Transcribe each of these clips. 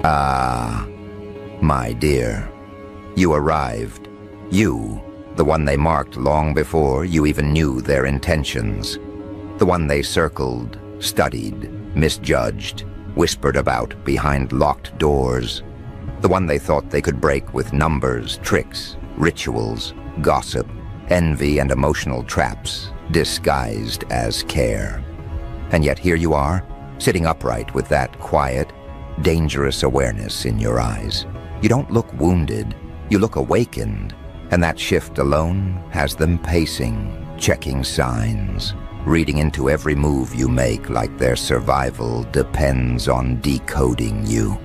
Ah, my dear, you arrived. You, the one they marked long before you even knew their intentions. The one they circled, studied, misjudged, whispered about behind locked doors. The one they thought they could break with numbers, tricks, rituals, gossip, envy, and emotional traps disguised as care. And yet here you are, sitting upright with that quiet, dangerous awareness in your eyes. You don't look wounded, you look awakened, and that shift alone has them pacing, checking signs, reading into every move you make like their survival depends on decoding you.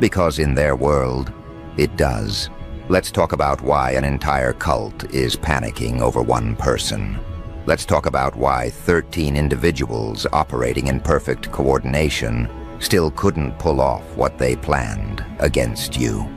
Because in their world, it does. Let's talk about why an entire cult is panicking over one person. Let's talk about why 13 individuals operating in perfect coordination still couldn't pull off what they planned against you.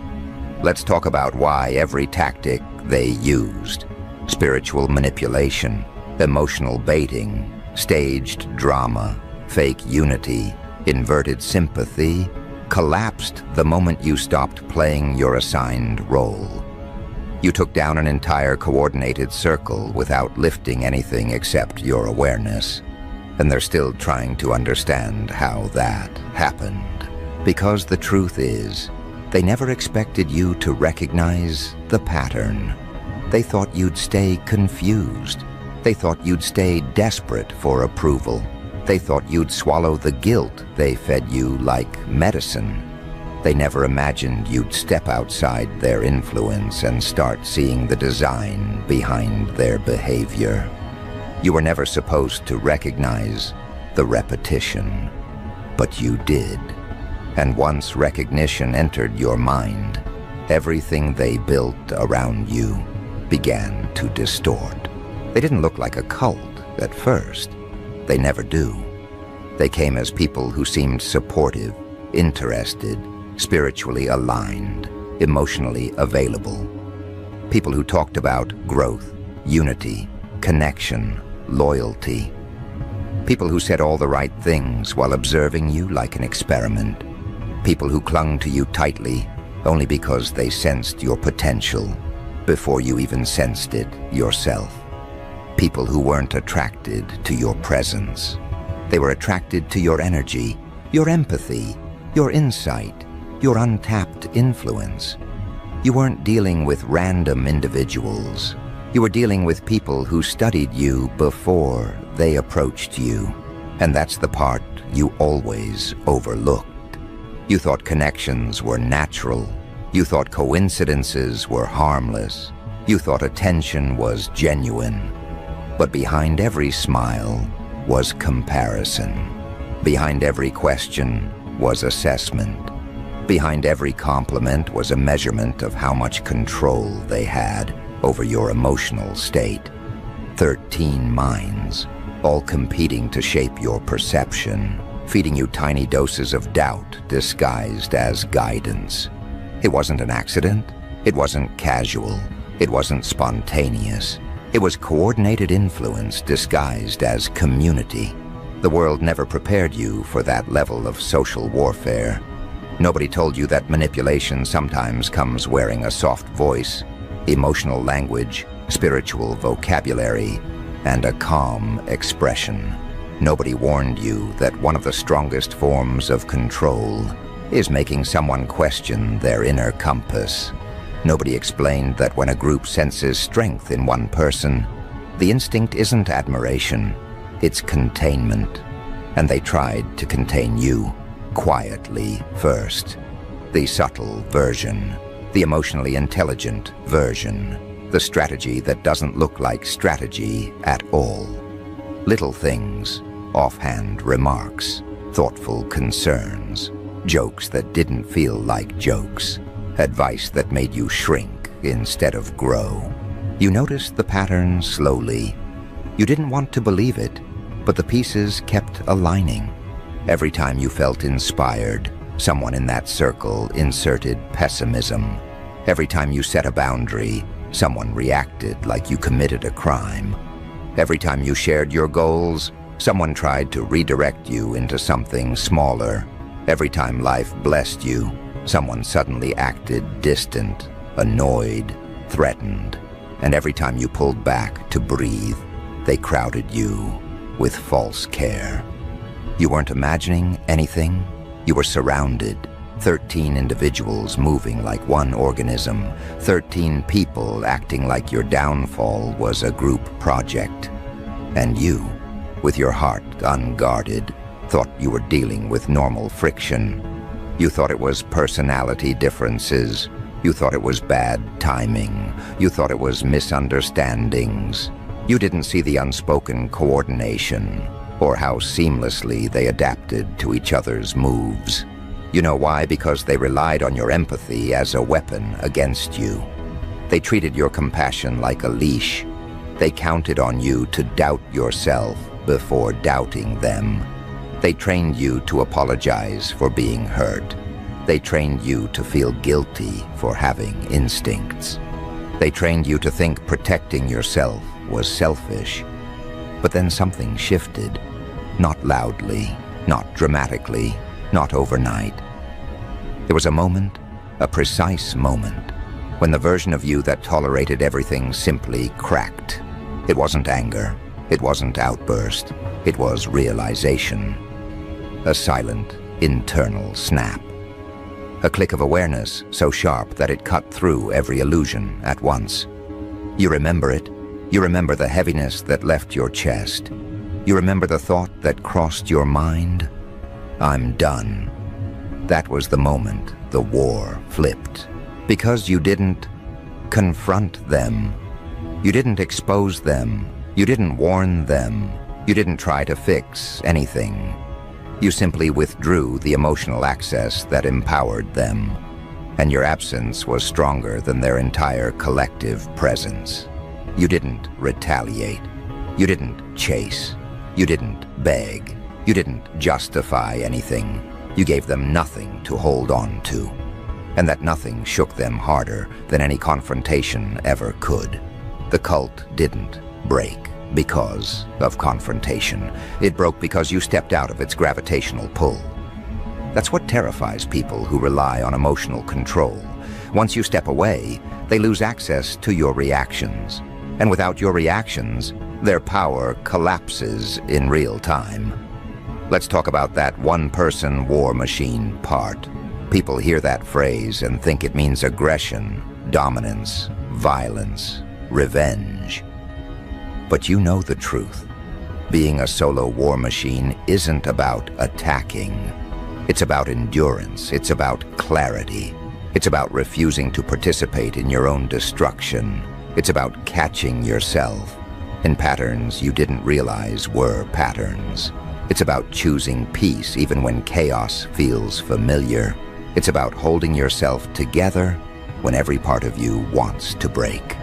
Let's talk about why every tactic they used, spiritual manipulation, emotional baiting, staged drama, fake unity, inverted sympathy, collapsed the moment you stopped playing your assigned role. You took down an entire coordinated circle without lifting anything except your awareness. And they're still trying to understand how that happened. Because the truth is, they never expected you to recognize the pattern. They thought you'd stay confused. They thought you'd stay desperate for approval. They thought you'd swallow the guilt they fed you like medicine. They never imagined you'd step outside their influence and start seeing the design behind their behavior. You were never supposed to recognize the repetition, but you did. And once recognition entered your mind, everything they built around you began to distort. They didn't look like a cult at first. They never do. They came as people who seemed supportive, interested, spiritually aligned, emotionally available. People who talked about growth, unity, connection, loyalty. People who said all the right things while observing you like an experiment. People who clung to you tightly only because they sensed your potential before you even sensed it yourself. People who weren't attracted to your presence. They were attracted to your energy, your empathy, your insight, your untapped influence. You weren't dealing with random individuals. You were dealing with people who studied you before they approached you. And that's the part you always overlooked. You thought connections were natural. You thought coincidences were harmless. You thought attention was genuine. But behind every smile was comparison. Behind every question was assessment. Behind every compliment was a measurement of how much control they had over your emotional state. 13 minds, all competing to shape your perception, feeding you tiny doses of doubt disguised as guidance. It wasn't an accident. It wasn't casual. It wasn't spontaneous. It was coordinated influence disguised as community. The world never prepared you for that level of social warfare. Nobody told you that manipulation sometimes comes wearing a soft voice, emotional language, spiritual vocabulary, and a calm expression. Nobody warned you that one of the strongest forms of control is making someone question their inner compass. Nobody explained that when a group senses strength in one person, the instinct isn't admiration, it's containment. And they tried to contain you, quietly first. The subtle version, the emotionally intelligent version, the strategy that doesn't look like strategy at all. Little things, offhand remarks, thoughtful concerns, jokes that didn't feel like jokes, advice that made you shrink instead of grow. You noticed the pattern slowly. You didn't want to believe it, but the pieces kept aligning. Every time you felt inspired, someone in that circle inserted pessimism. Every time you set a boundary, someone reacted like you committed a crime. Every time you shared your goals, someone tried to redirect you into something smaller. Every time life blessed you, Someone suddenly acted distant, annoyed, threatened, and every time you pulled back to breathe, they crowded you with false care. You weren't imagining anything. You were surrounded. 13 individuals moving like one organism. 13 people acting like your downfall was a group project. And you, with your heart unguarded, thought you were dealing with normal friction. You thought it was personality differences. You thought it was bad timing. You thought it was misunderstandings. You didn't see the unspoken coordination, or how seamlessly they adapted to each other's moves. You know why? Because they relied on your empathy as a weapon against you. They treated your compassion like a leash. They counted on you to doubt yourself before doubting them. They trained you to apologize for being hurt. They trained you to feel guilty for having instincts. They trained you to think protecting yourself was selfish. But then something shifted. Not loudly, not dramatically, not overnight. There was a moment, a precise moment, when the version of you that tolerated everything simply cracked. It wasn't anger. It wasn't outburst. It was realization. A silent, internal snap. A click of awareness so sharp that it cut through every illusion at once. You remember it. You remember the heaviness that left your chest. You remember the thought that crossed your mind. I'm done. That was the moment the war flipped. Because you didn't confront them. You didn't expose them. You didn't warn them. You didn't try to fix anything. You simply withdrew the emotional access that empowered them. And your absence was stronger than their entire collective presence. You didn't retaliate. You didn't chase. You didn't beg. You didn't justify anything. You gave them nothing to hold on to. And that nothing shook them harder than any confrontation ever could. The cult didn't break because of confrontation. It broke because you stepped out of its gravitational pull. That's what terrifies people who rely on emotional control. Once you step away, they lose access to your reactions. And without your reactions, their power collapses in real time. Let's talk about that one-person war machine part. People hear that phrase and think it means aggression, dominance, violence, revenge. But you know the truth. Being a solo war machine isn't about attacking. It's about endurance. It's about clarity. It's about refusing to participate in your own destruction. It's about catching yourself in patterns you didn't realize were patterns. It's about choosing peace even when chaos feels familiar. It's about holding yourself together when every part of you wants to break.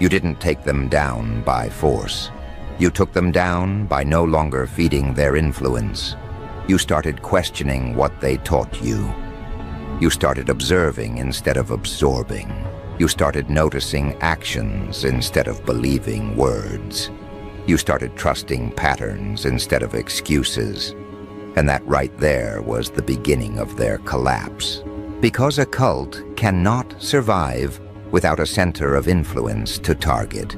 You didn't take them down by force. You took them down by no longer feeding their influence. You started questioning what they taught you. You started observing instead of absorbing. You started noticing actions instead of believing words. You started trusting patterns instead of excuses. And that right there was the beginning of their collapse. Because a cult cannot survive without a center of influence to target.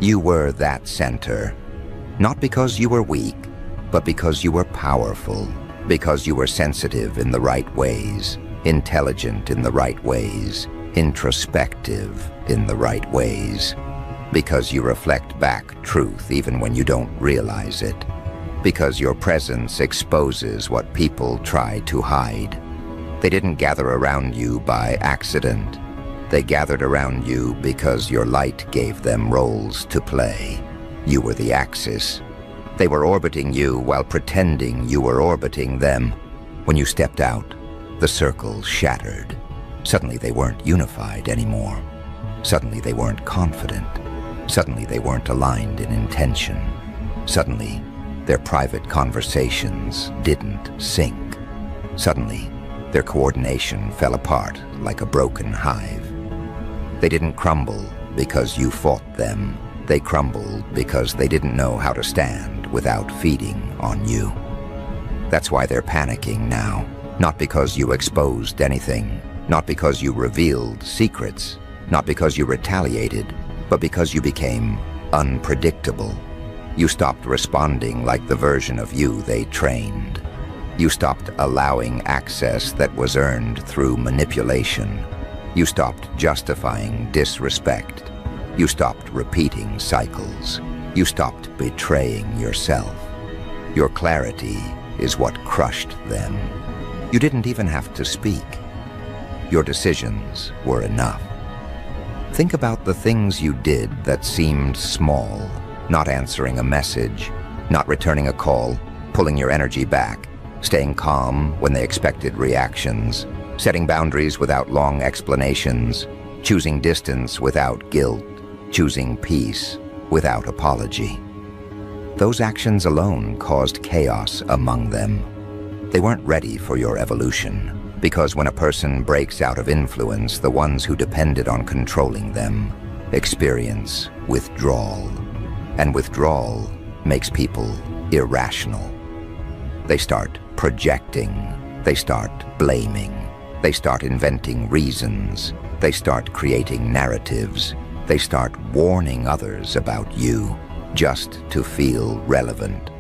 You were that center. Not because you were weak, but because you were powerful. Because you were sensitive in the right ways, intelligent in the right ways, introspective in the right ways. Because you reflect back truth even when you don't realize it. Because your presence exposes what people try to hide. They didn't gather around you by accident. They gathered around you because your light gave them roles to play. You were the axis. They were orbiting you while pretending you were orbiting them. When you stepped out, the circle shattered. Suddenly they weren't unified anymore. Suddenly they weren't confident. Suddenly they weren't aligned in intention. Suddenly, their private conversations didn't sync. Suddenly, their coordination fell apart like a broken hive. They didn't crumble because you fought them. They crumbled because they didn't know how to stand without feeding on you. That's why they're panicking now. Not because you exposed anything, not because you revealed secrets, not because you retaliated, but because you became unpredictable. You stopped responding like the version of you they trained. You stopped allowing access that was earned through manipulation. You stopped justifying disrespect. You stopped repeating cycles. You stopped betraying yourself. Your clarity is what crushed them. You didn't even have to speak. Your decisions were enough. Think about the things you did that seemed small. Not answering a message, not returning a call, pulling your energy back, staying calm when they expected reactions, setting boundaries without long explanations, choosing distance without guilt, choosing peace without apology. Those actions alone caused chaos among them. They weren't ready for your evolution, because when a person breaks out of influence, the ones who depended on controlling them experience withdrawal. And withdrawal makes people irrational. They start projecting, they start blaming, they start inventing reasons, they start creating narratives, they start warning others about you just to feel relevant.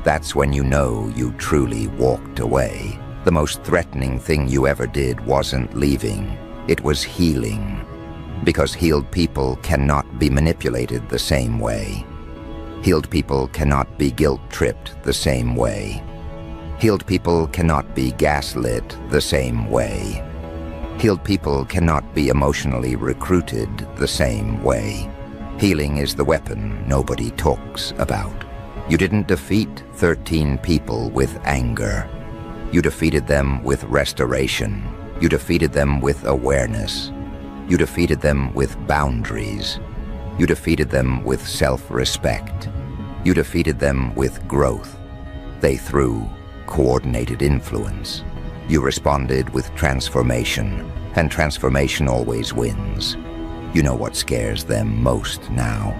That's when you know you truly walked away. The most threatening thing you ever did wasn't leaving, it was healing. Because healed people cannot be manipulated the same way. Healed people cannot be guilt-tripped the same way. Healed people cannot be gaslit the same way. Healed people cannot be emotionally recruited the same way. Healing is the weapon nobody talks about. You didn't defeat 13 people with anger. You defeated them with restoration. You defeated them with awareness. You defeated them with boundaries. You defeated them with self-respect. You defeated them with growth. They threw coordinated influence. You responded with transformation, and transformation always wins. You know what scares them most now.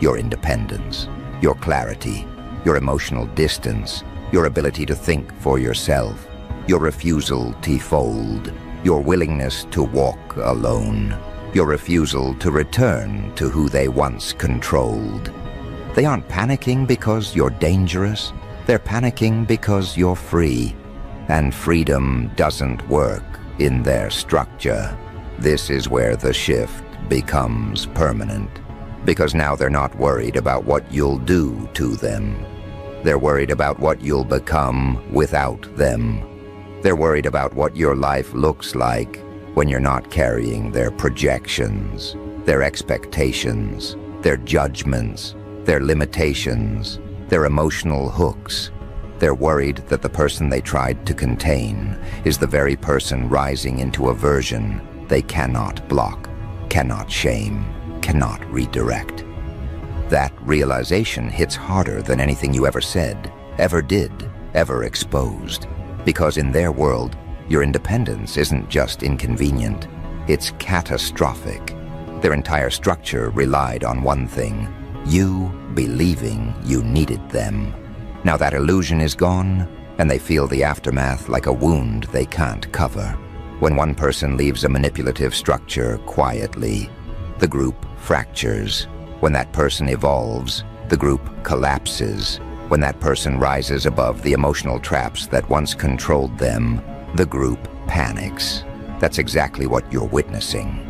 Your independence, your clarity, your emotional distance, your ability to think for yourself, your refusal to fold, your willingness to walk alone, your refusal to return to who they once controlled. They aren't panicking because you're dangerous. They're panicking because you're free. And freedom doesn't work in their structure. This is where the shift becomes permanent. Because now they're not worried about what you'll do to them. They're worried about what you'll become without them. They're worried about what your life looks like when you're not carrying their projections, their expectations, their judgments, their limitations, their emotional hooks. They're worried that the person they tried to contain is the very person rising into a version they cannot block, cannot shame, cannot redirect. That realization hits harder than anything you ever said, ever did, ever exposed. Because in their world, your independence isn't just inconvenient, it's catastrophic. Their entire structure relied on one thing: you believing you needed them. Now that illusion is gone, and they feel the aftermath like a wound they can't cover. When one person leaves a manipulative structure quietly, the group fractures. When that person evolves, the group collapses. When that person rises above the emotional traps that once controlled them, the group panics. That's exactly what you're witnessing.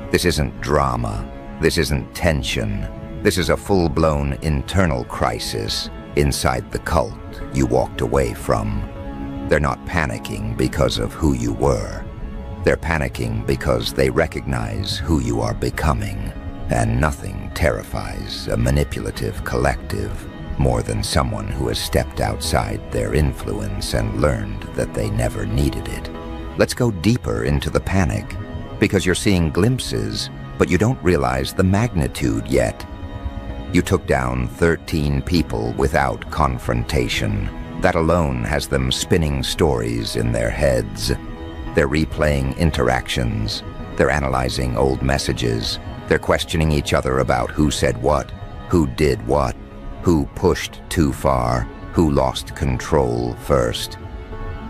This isn't drama. This isn't tension. This is a full-blown internal crisis inside the cult you walked away from. They're not panicking because of who you were. They're panicking because they recognize who you are becoming. And nothing terrifies a manipulative collective more than someone who has stepped outside their influence and learned that they never needed it. Let's go deeper into the panic, because you're seeing glimpses, but you don't realize the magnitude yet. You took down 13 people without confrontation. That alone has them spinning stories in their heads. They're replaying interactions. They're analyzing old messages. They're questioning each other about who said what, who did what, who pushed too far, who lost control first.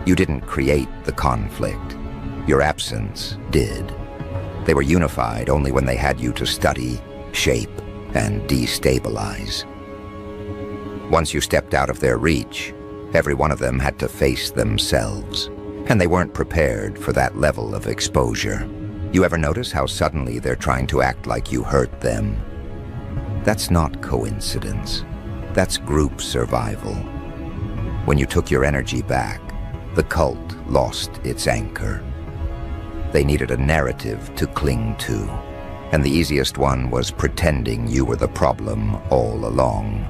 You didn't create the conflict. Your absence did. They were unified only when they had you to study, shape, and destabilize. Once you stepped out of their reach, every one of them had to face themselves, and they weren't prepared for that level of exposure. You ever notice how suddenly they're trying to act like you hurt them? That's not coincidence. That's group survival. When you took your energy back, the cult lost its anchor. They needed a narrative to cling to, and the easiest one was pretending you were the problem all along.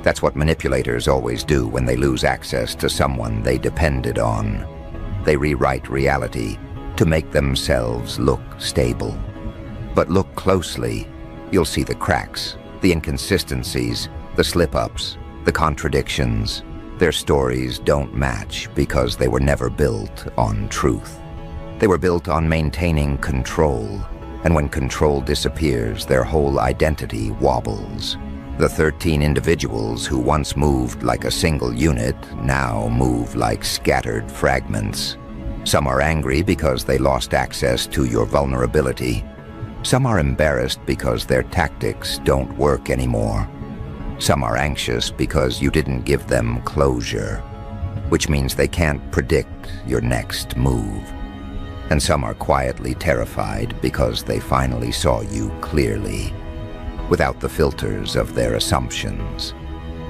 That's what manipulators always do when they lose access to someone they depended on. They rewrite reality to make themselves look stable. But look closely, you'll see the cracks, the inconsistencies, the slip-ups, the contradictions. Their stories don't match because they were never built on truth. They were built on maintaining control, and when control disappears, their whole identity wobbles. The 13 individuals who once moved like a single unit now move like scattered fragments. Some are angry because they lost access to your vulnerability. Some are embarrassed because their tactics don't work anymore. Some are anxious because you didn't give them closure, which means they can't predict your next move. And some are quietly terrified because they finally saw you clearly, without the filters of their assumptions,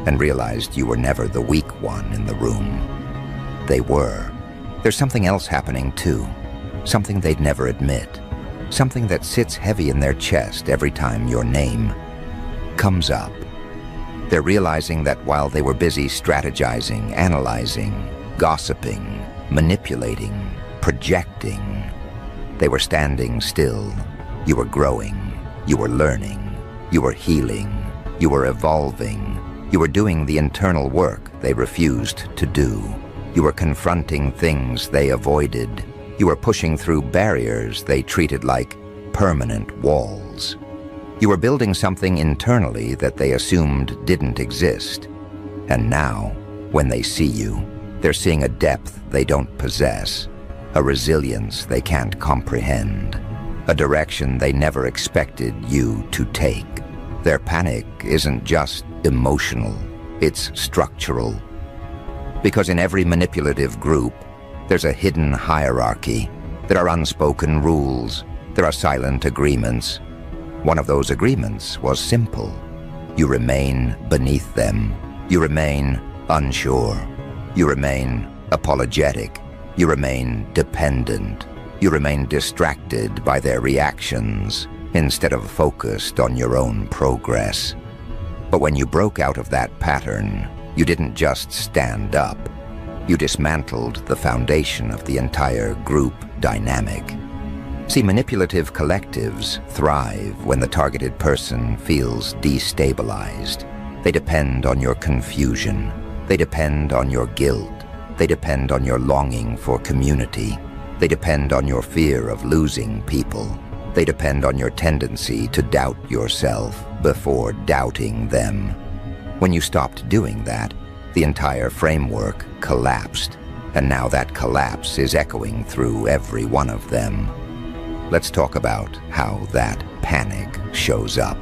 and realized you were never the weak one in the room. They were. There's something else happening too, something they'd never admit, something that sits heavy in their chest every time your name comes up. They're realizing that while they were busy strategizing, analyzing, gossiping, manipulating, projecting, they were standing still. You were growing, you were learning, you were healing, you were evolving, you were doing the internal work they refused to do. You were confronting things they avoided. You were pushing through barriers they treated like permanent walls. You were building something internally that they assumed didn't exist. And now, when they see you, they're seeing a depth they don't possess, a resilience they can't comprehend, a direction they never expected you to take. Their panic isn't just emotional, it's structural. Because in every manipulative group, there's a hidden hierarchy. There are unspoken rules. There are silent agreements. One of those agreements was simple. You remain beneath them. You remain unsure. You remain apologetic. You remain dependent. You remain distracted by their reactions instead of focused on your own progress. But when you broke out of that pattern, you didn't just stand up. You dismantled the foundation of the entire group dynamic. See, manipulative collectives thrive when the targeted person feels destabilized. They depend on your confusion. They depend on your guilt. They depend on your longing for community. They depend on your fear of losing people. They depend on your tendency to doubt yourself before doubting them. When you stopped doing that, the entire framework collapsed, and now that collapse is echoing through every one of them. Let's talk about how that panic shows up.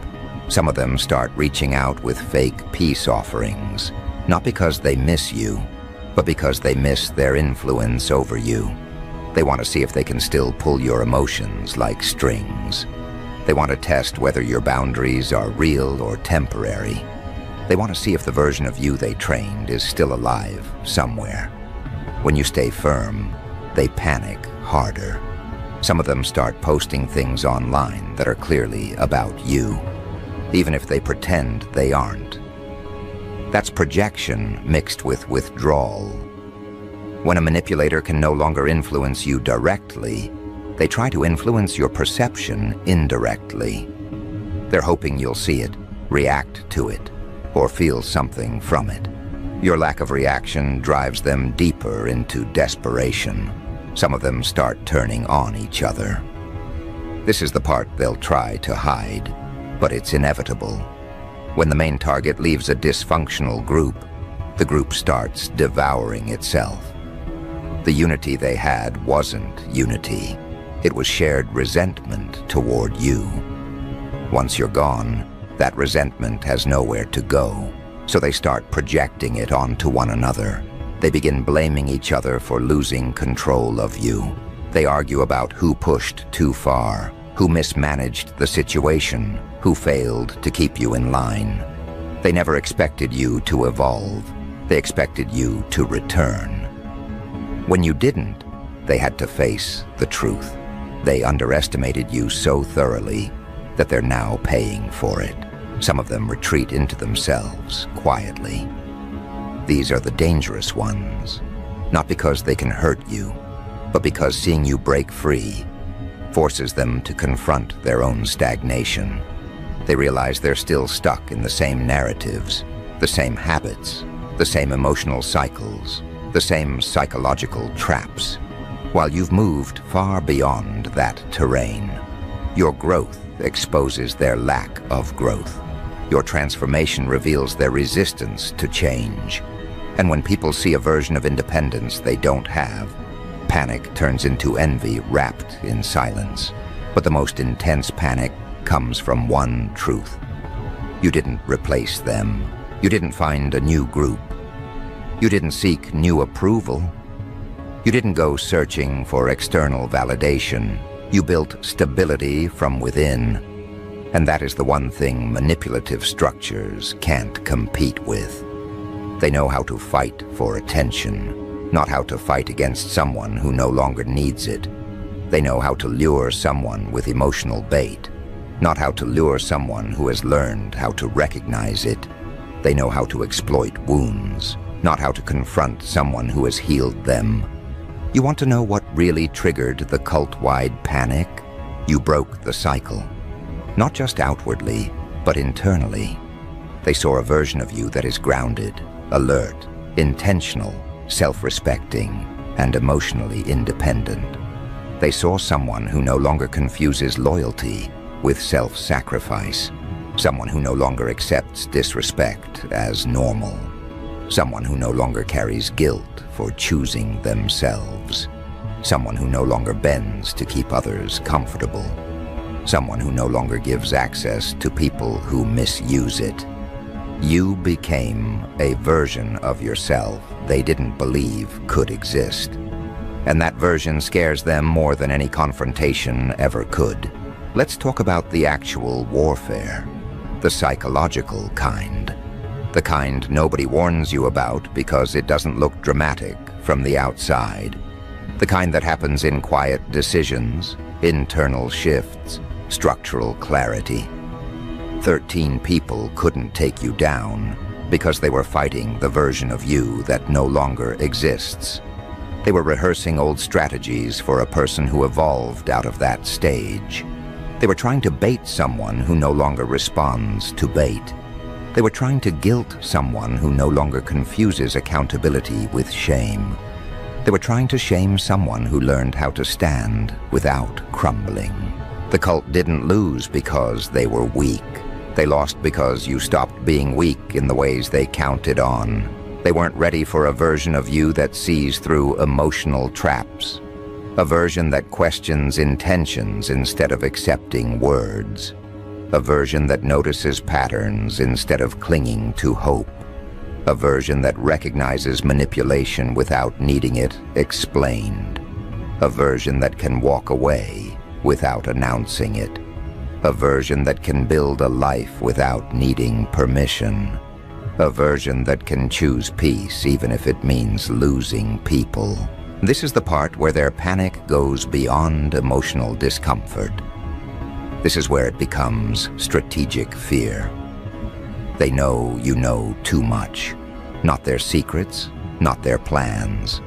Some of them start reaching out with fake peace offerings, not because they miss you, but because they miss their influence over you. They want to see if they can still pull your emotions like strings. They want to test whether your boundaries are real or temporary. They want to see if the version of you they trained is still alive somewhere. When you stay firm, they panic harder. Some of them start posting things online that are clearly about you, even if they pretend they aren't. That's projection mixed with withdrawal. When a manipulator can no longer influence you directly, they try to influence your perception indirectly. They're hoping you'll see it, react to it, or feel something from it. Your lack of reaction drives them deeper into desperation. Some of them start turning on each other. This is the part they'll try to hide, but it's inevitable. When the main target leaves a dysfunctional group, the group starts devouring itself. The unity they had wasn't unity. It was shared resentment toward you. Once you're gone, that resentment has nowhere to go, so they start projecting it onto one another. They begin blaming each other for losing control of you. They argue about who pushed too far, who mismanaged the situation, who failed to keep you in line. They never expected you to evolve. They expected you to return. When you didn't, they had to face the truth. They underestimated you so thoroughly that they're now paying for it. Some of them retreat into themselves quietly. These are the dangerous ones, not because they can hurt you, but because seeing you break free forces them to confront their own stagnation. They realize they're still stuck in the same narratives, the same habits, the same emotional cycles, the same psychological traps. While you've moved far beyond that terrain, your growth exposes their lack of growth. Your transformation reveals their resistance to change. And when people see a version of independence they don't have, panic turns into envy wrapped in silence. But the most intense panic comes from one truth. You didn't replace them. You didn't find a new group. You didn't seek new approval. You didn't go searching for external validation. You built stability from within. And that is the one thing manipulative structures can't compete with. They know how to fight for attention, not how to fight against someone who no longer needs it. They know how to lure someone with emotional bait, not how to lure someone who has learned how to recognize it. They know how to exploit wounds, not how to confront someone who has healed them. You want to know what really triggered the cult-wide panic? You broke the cycle. Not just outwardly, but internally. They saw a version of you that is grounded, alert, intentional, self-respecting, and emotionally independent. They saw someone who no longer confuses loyalty with self-sacrifice, someone who no longer accepts disrespect as normal, someone who no longer carries guilt for choosing themselves, someone who no longer bends to keep others comfortable, someone who no longer gives access to people who misuse it. You became a version of yourself they didn't believe could exist. And that version scares them more than any confrontation ever could. Let's talk about the actual warfare, the psychological kind. The kind nobody warns you about because it doesn't look dramatic from the outside. The kind that happens in quiet decisions, internal shifts, structural clarity. 13 people couldn't take you down because they were fighting the version of you that no longer exists. They were rehearsing old strategies for a person who evolved out of that stage. They were trying to bait someone who no longer responds to bait. They were trying to guilt someone who no longer confuses accountability with shame. They were trying to shame someone who learned how to stand without crumbling. The cult didn't lose because they were weak. They lost because you stopped being weak in the ways they counted on. They weren't ready for a version of you that sees through emotional traps, a version that questions intentions instead of accepting words, a version that notices patterns instead of clinging to hope, a version that recognizes manipulation without needing it explained, a version that can walk away without announcing it, a version that can build a life without needing permission, a version that can choose peace even if it means losing people. This is the part where their panic goes beyond emotional discomfort. This is where it becomes strategic fear. They know you know too much. Not their secrets, not their plans,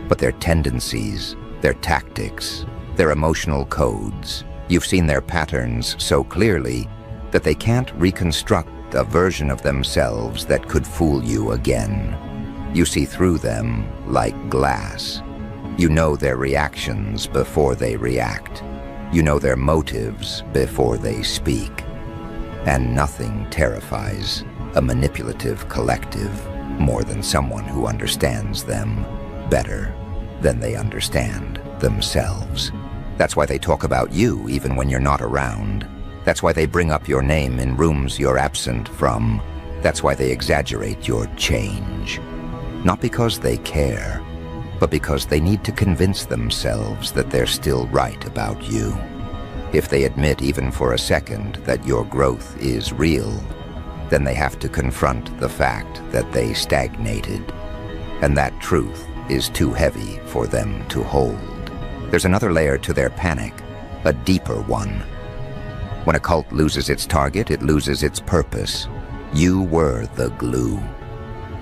but their tendencies, their tactics, their emotional codes. You've seen their patterns so clearly that they can't reconstruct a version of themselves that could fool you again. You see through them like glass. You know their reactions before they react. You know their motives before they speak. And nothing terrifies a manipulative collective more than someone who understands them better than they understand themselves. That's why they talk about you even when you're not around. That's why they bring up your name in rooms you're absent from. That's why they exaggerate your change. Not because they care, but because they need to convince themselves that they're still right about you. If they admit even for a second that your growth is real, then they have to confront the fact that they stagnated. And that truth is too heavy for them to hold. There's another layer to their panic, a deeper one. When a cult loses its target, it loses its purpose. You were the glue.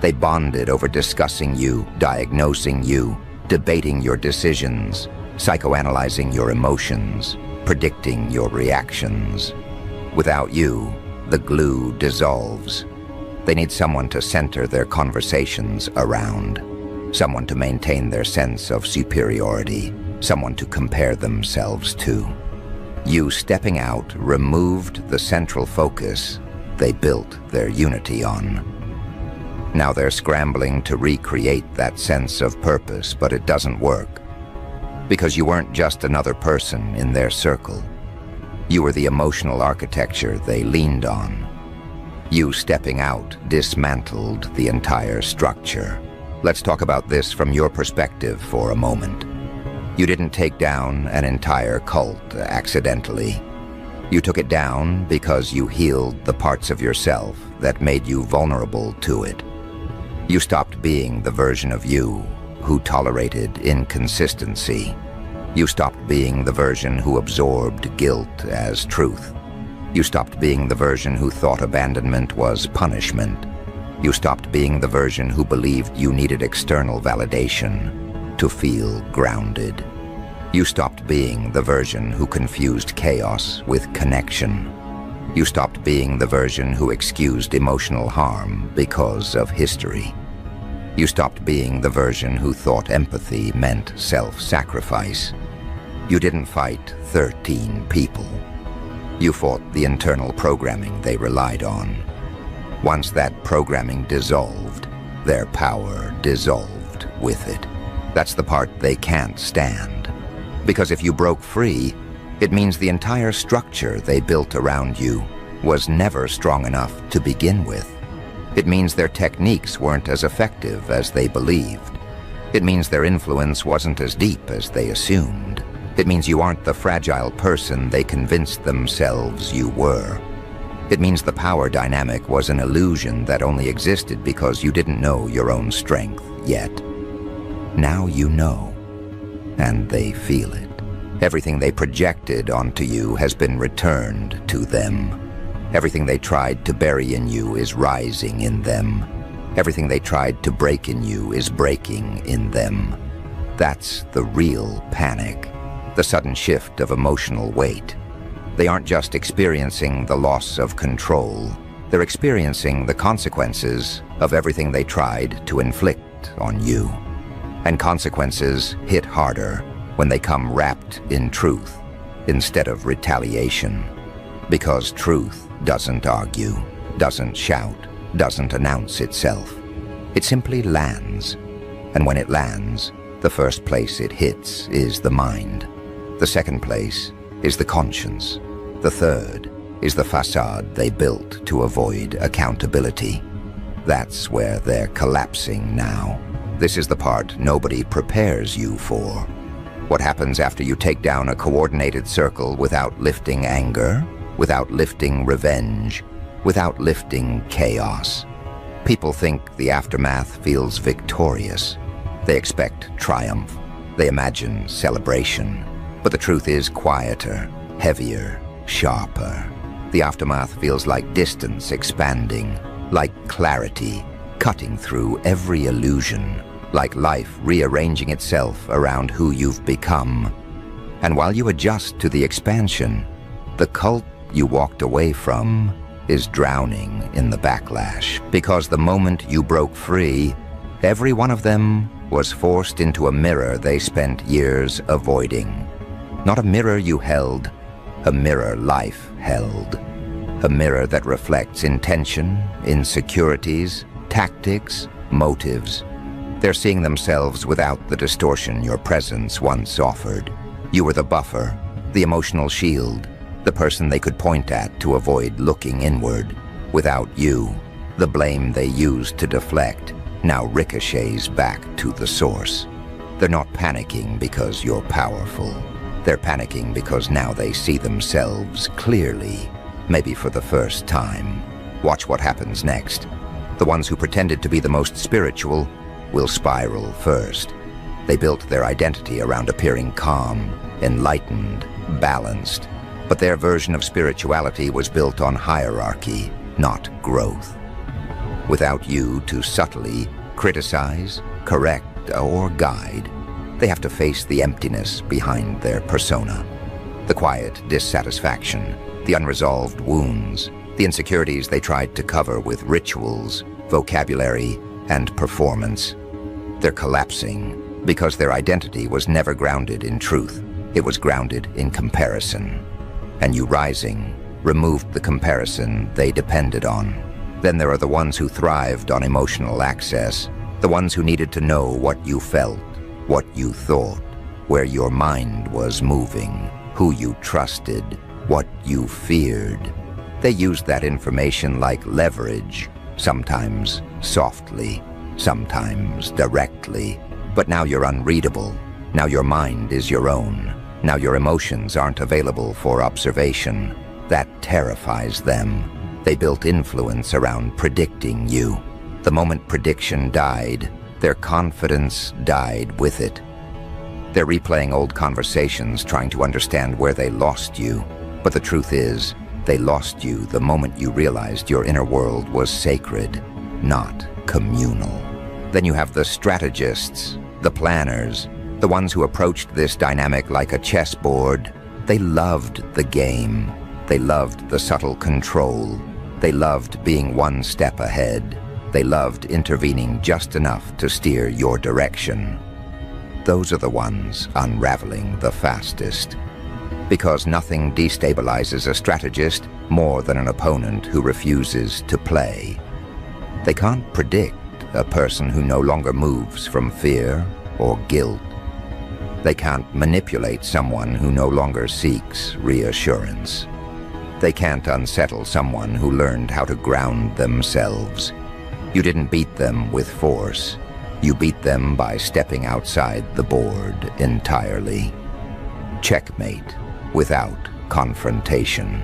They bonded over discussing you, diagnosing you, debating your decisions, psychoanalyzing your emotions, predicting your reactions. Without you, the glue dissolves. They need someone to center their conversations around, someone to maintain their sense of superiority, someone to compare themselves to. You stepping out removed the central focus they built their unity on. Now they're scrambling to recreate that sense of purpose, but it doesn't work. Because you weren't just another person in their circle. You were the emotional architecture they leaned on. You stepping out dismantled the entire structure. Let's talk about this from your perspective for a moment. You didn't take down an entire cult accidentally. You took it down because you healed the parts of yourself that made you vulnerable to it. You stopped being the version of you who tolerated inconsistency. You stopped being the version who absorbed guilt as truth. You stopped being the version who thought abandonment was punishment. You stopped being the version who believed you needed external validation to feel grounded. You stopped being the version who confused chaos with connection. You stopped being the version who excused emotional harm because of history. You stopped being the version who thought empathy meant self-sacrifice. You didn't fight 13 people. You fought the internal programming they relied on. Once that programming dissolved, their power dissolved with it. That's the part they can't stand. Because if you broke free, it means the entire structure they built around you was never strong enough to begin with. It means their techniques weren't as effective as they believed. It means their influence wasn't as deep as they assumed. It means you aren't the fragile person they convinced themselves you were. It means the power dynamic was an illusion that only existed because you didn't know your own strength yet. Now you know, and they feel it. Everything they projected onto you has been returned to them. Everything they tried to bury in you is rising in them. Everything they tried to break in you is breaking in them. That's the real panic, the sudden shift of emotional weight. They aren't just experiencing the loss of control. They're experiencing the consequences of everything they tried to inflict on you. And consequences hit harder when they come wrapped in truth instead of retaliation. Because truth doesn't argue, doesn't shout, doesn't announce itself. It simply lands. And when it lands, the first place it hits is the mind. The second place is the conscience. The third is the facade they built to avoid accountability. That's where they're collapsing now. This is the part nobody prepares you for. What happens after you take down a coordinated circle without lifting anger, without lifting revenge, without lifting chaos? People think the aftermath feels victorious. They expect triumph. They imagine celebration. But the truth is quieter, heavier, sharper. The aftermath feels like distance expanding, like clarity cutting through every illusion, like life rearranging itself around who you've become. And while you adjust to the expansion, the cult you walked away from is drowning in the backlash. Because the moment you broke free, every one of them was forced into a mirror they spent years avoiding. Not a mirror you held, a mirror life held. A mirror that reflects intention, insecurities, tactics, motives. They're seeing themselves without the distortion your presence once offered. You were the buffer, the emotional shield, the person they could point at to avoid looking inward. Without you, the blame they used to deflect now ricochets back to the source. They're not panicking because you're powerful. They're panicking because now they see themselves clearly, maybe for the first time. Watch what happens next. The ones who pretended to be the most spiritual will spiral first. They built their identity around appearing calm, enlightened, balanced. But their version of spirituality was built on hierarchy, not growth. Without you to subtly criticize, correct, or guide, they have to face the emptiness behind their persona. The quiet dissatisfaction, the unresolved wounds, the insecurities they tried to cover with rituals, vocabulary, and performance. They're collapsing because their identity was never grounded in truth. It was grounded in comparison. And you rising removed the comparison they depended on. Then there are the ones who thrived on emotional access, the ones who needed to know what you felt, what you thought, where your mind was moving, who you trusted, what you feared. They used that information like leverage, sometimes softly, sometimes directly. But now you're unreadable. Now your mind is your own. Now your emotions aren't available for observation. That terrifies them. They built influence around predicting you. The moment prediction died, their confidence died with it. They're replaying old conversations, trying to understand where they lost you. But the truth is, they lost you the moment you realized your inner world was sacred, not communal. Then you have the strategists, the planners, the ones who approached this dynamic like a chessboard. They loved the game. They loved the subtle control. They loved being one step ahead. They loved intervening just enough to steer your direction. Those are the ones unraveling the fastest. Because nothing destabilizes a strategist more than an opponent who refuses to play. They can't predict a person who no longer moves from fear or guilt. They can't manipulate someone who no longer seeks reassurance. They can't unsettle someone who learned how to ground themselves. You didn't beat them with force. You beat them by stepping outside the board entirely. Checkmate without confrontation.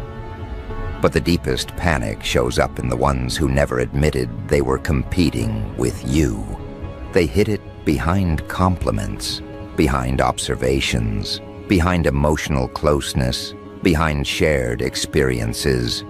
But the deepest panic shows up in the ones who never admitted they were competing with you. They hid it behind compliments, behind observations, behind emotional closeness, behind shared experiences.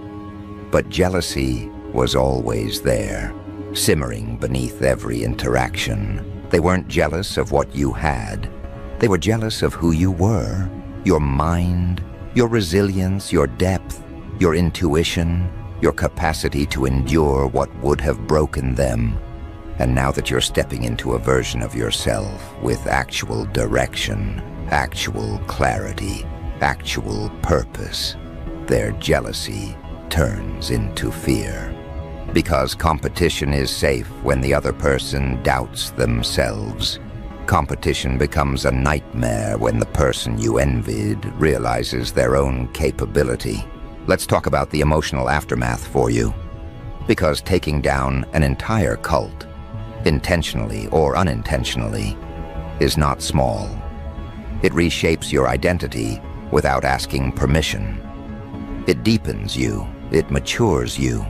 But jealousy was always there, simmering beneath every interaction. They weren't jealous of what you had. They were jealous of who you were, your mind, your resilience, your depth, your intuition, your capacity to endure what would have broken them. And now that you're stepping into a version of yourself with actual direction, actual clarity, actual purpose, their jealousy turns into fear. Because competition is safe when the other person doubts themselves. Competition becomes a nightmare when the person you envied realizes their own capability. Let's talk about the emotional aftermath for you. Because taking down an entire cult, intentionally or unintentionally, is not small. It reshapes your identity without asking permission. It deepens you. It matures you.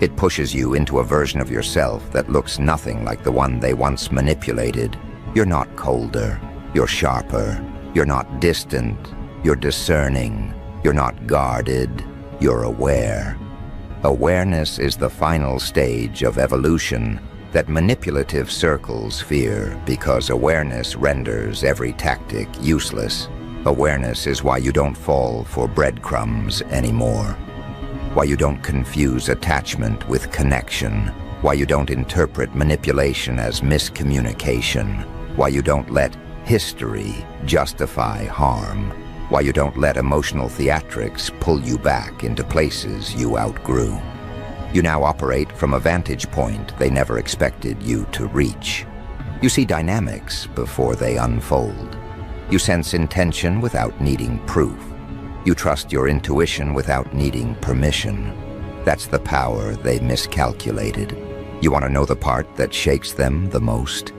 It pushes you into a version of yourself that looks nothing like the one they once manipulated. You're not colder. You're sharper. You're not distant. You're discerning. You're not guarded. You're aware. Awareness is the final stage of evolution that manipulative circles fear, because awareness renders every tactic useless. Awareness is why you don't fall for breadcrumbs anymore. Why you don't confuse attachment with connection. Why you don't interpret manipulation as miscommunication. Why you don't let history justify harm. Why you don't let emotional theatrics pull you back into places you outgrew. You now operate from a vantage point they never expected you to reach. You see dynamics before they unfold. You sense intention without needing proof. You trust your intuition without needing permission. That's the power they miscalculated. You want to know the part that shakes them the most?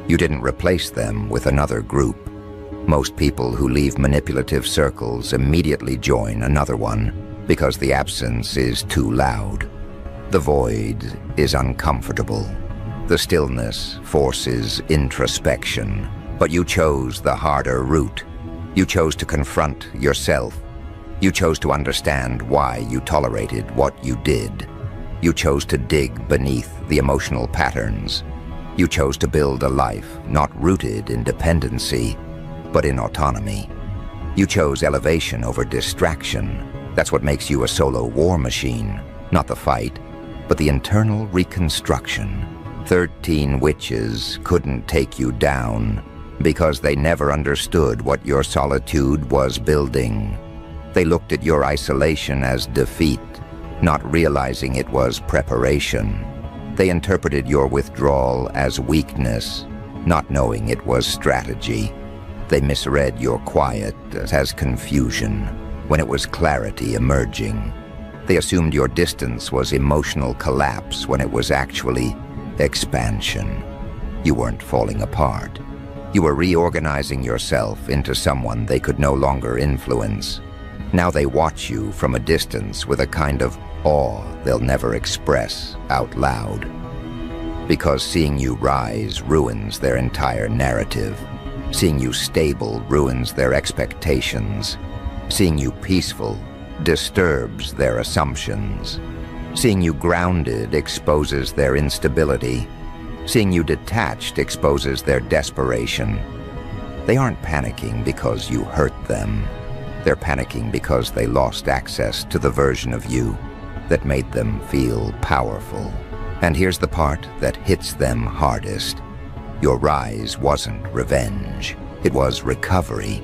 You didn't replace them with another group. Most people who leave manipulative circles immediately join another one because the absence is too loud. The void is uncomfortable. The stillness forces introspection. But you chose the harder route. You chose to confront yourself. You chose to understand why you tolerated what you did. You chose to dig beneath the emotional patterns. You chose to build a life not rooted in dependency, but in autonomy. You chose elevation over distraction. That's what makes you a solo war machine, not the fight, but the internal reconstruction. 13 witches couldn't take you down because they never understood what your solitude was building. They looked at your isolation as defeat, not realizing it was preparation. They interpreted your withdrawal as weakness, not knowing it was strategy. They misread your quiet as confusion, when it was clarity emerging. They assumed your distance was emotional collapse when it was actually expansion. You weren't falling apart. You were reorganizing yourself into someone they could no longer influence. Now they watch you from a distance with a kind of awe they'll never express out loud. Because seeing you rise ruins their entire narrative. Seeing you stable ruins their expectations. Seeing you peaceful disturbs their assumptions. Seeing you grounded exposes their instability. Seeing you detached exposes their desperation. They aren't panicking because you hurt them. They're panicking because they lost access to the version of you that made them feel powerful. And here's the part that hits them hardest. Your rise wasn't revenge. It was recovery.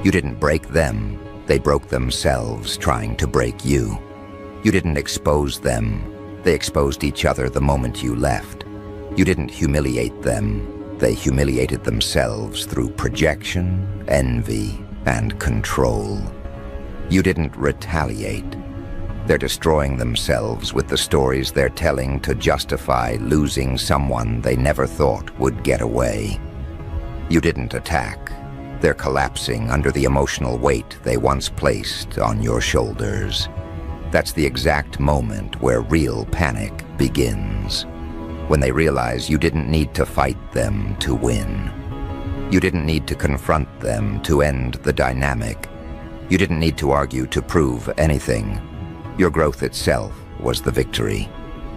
You didn't break them. They broke themselves trying to break you. You didn't expose them. They exposed each other the moment you left. You didn't humiliate them. They humiliated themselves through projection, envy, and control. You didn't retaliate. They're destroying themselves with the stories they're telling to justify losing someone they never thought would get away. You didn't attack. They're collapsing under the emotional weight they once placed on your shoulders. That's the exact moment where real panic begins. When they realize you didn't need to fight them to win. You didn't need to confront them to end the dynamic. You didn't need to argue to prove anything. Your growth itself was the victory.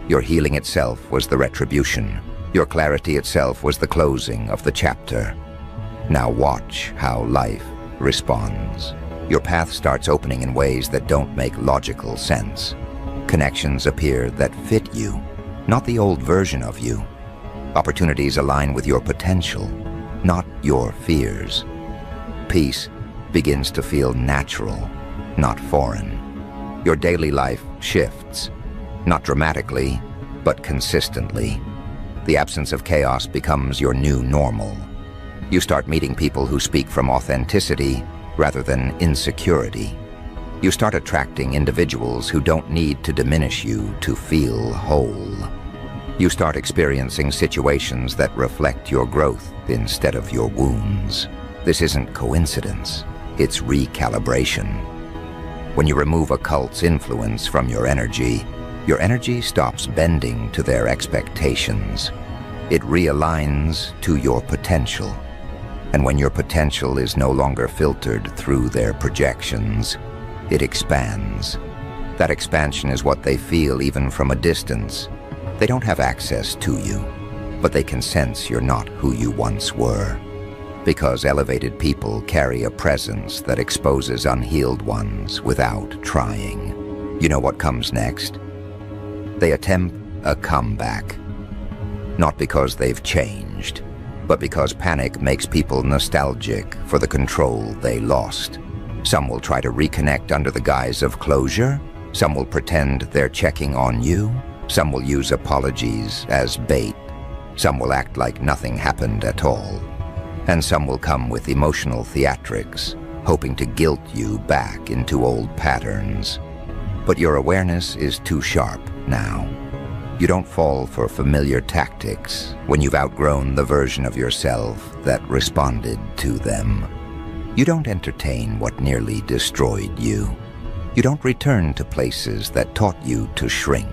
Your healing itself was the retribution. Your clarity itself was the closing of the chapter. Now watch how life responds. Your path starts opening in ways that don't make logical sense. Connections appear that fit you, not the old version of you. Opportunities align with your potential, not your fears. Peace begins to feel natural, not foreign. Your daily life shifts, not dramatically, but consistently. The absence of chaos becomes your new normal. You start meeting people who speak from authenticity rather than insecurity. You start attracting individuals who don't need to diminish you to feel whole. You start experiencing situations that reflect your growth instead of your wounds. This isn't coincidence, it's recalibration. When you remove a cult's influence from your energy stops bending to their expectations. It realigns to your potential. And when your potential is no longer filtered through their projections, it expands. That expansion is what they feel even from a distance. They don't have access to you, but they can sense you're not who you once were. Because elevated people carry a presence that exposes unhealed ones without trying. You know what comes next? They attempt a comeback. Not because they've changed, but because panic makes people nostalgic for the control they lost. Some will try to reconnect under the guise of closure. Some will pretend they're checking on you. Some will use apologies as bait. Some will act like nothing happened at all. And some will come with emotional theatrics, hoping to guilt you back into old patterns. But your awareness is too sharp now. You don't fall for familiar tactics when you've outgrown the version of yourself that responded to them. You don't entertain what nearly destroyed you. You don't return to places that taught you to shrink.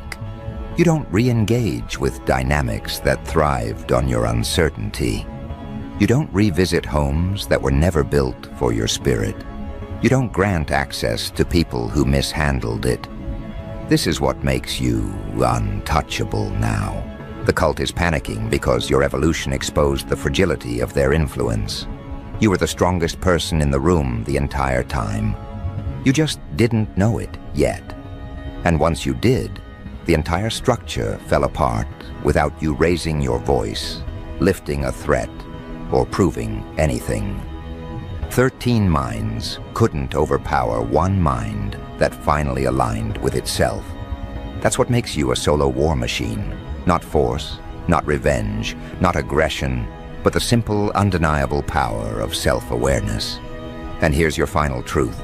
You don't re-engage with dynamics that thrived on your uncertainty. You don't revisit homes that were never built for your spirit. You don't grant access to people who mishandled it. This is what makes you untouchable now. The cult is panicking because your evolution exposed the fragility of their influence. You were the strongest person in the room the entire time. You just didn't know it yet. And once you did, the entire structure fell apart without you raising your voice, lifting a threat, or proving anything. 13 minds couldn't overpower one mind that finally aligned with itself. That's what makes you a solo war machine. Not force, not revenge, not aggression, but the simple, undeniable power of self-awareness. And here's your final truth.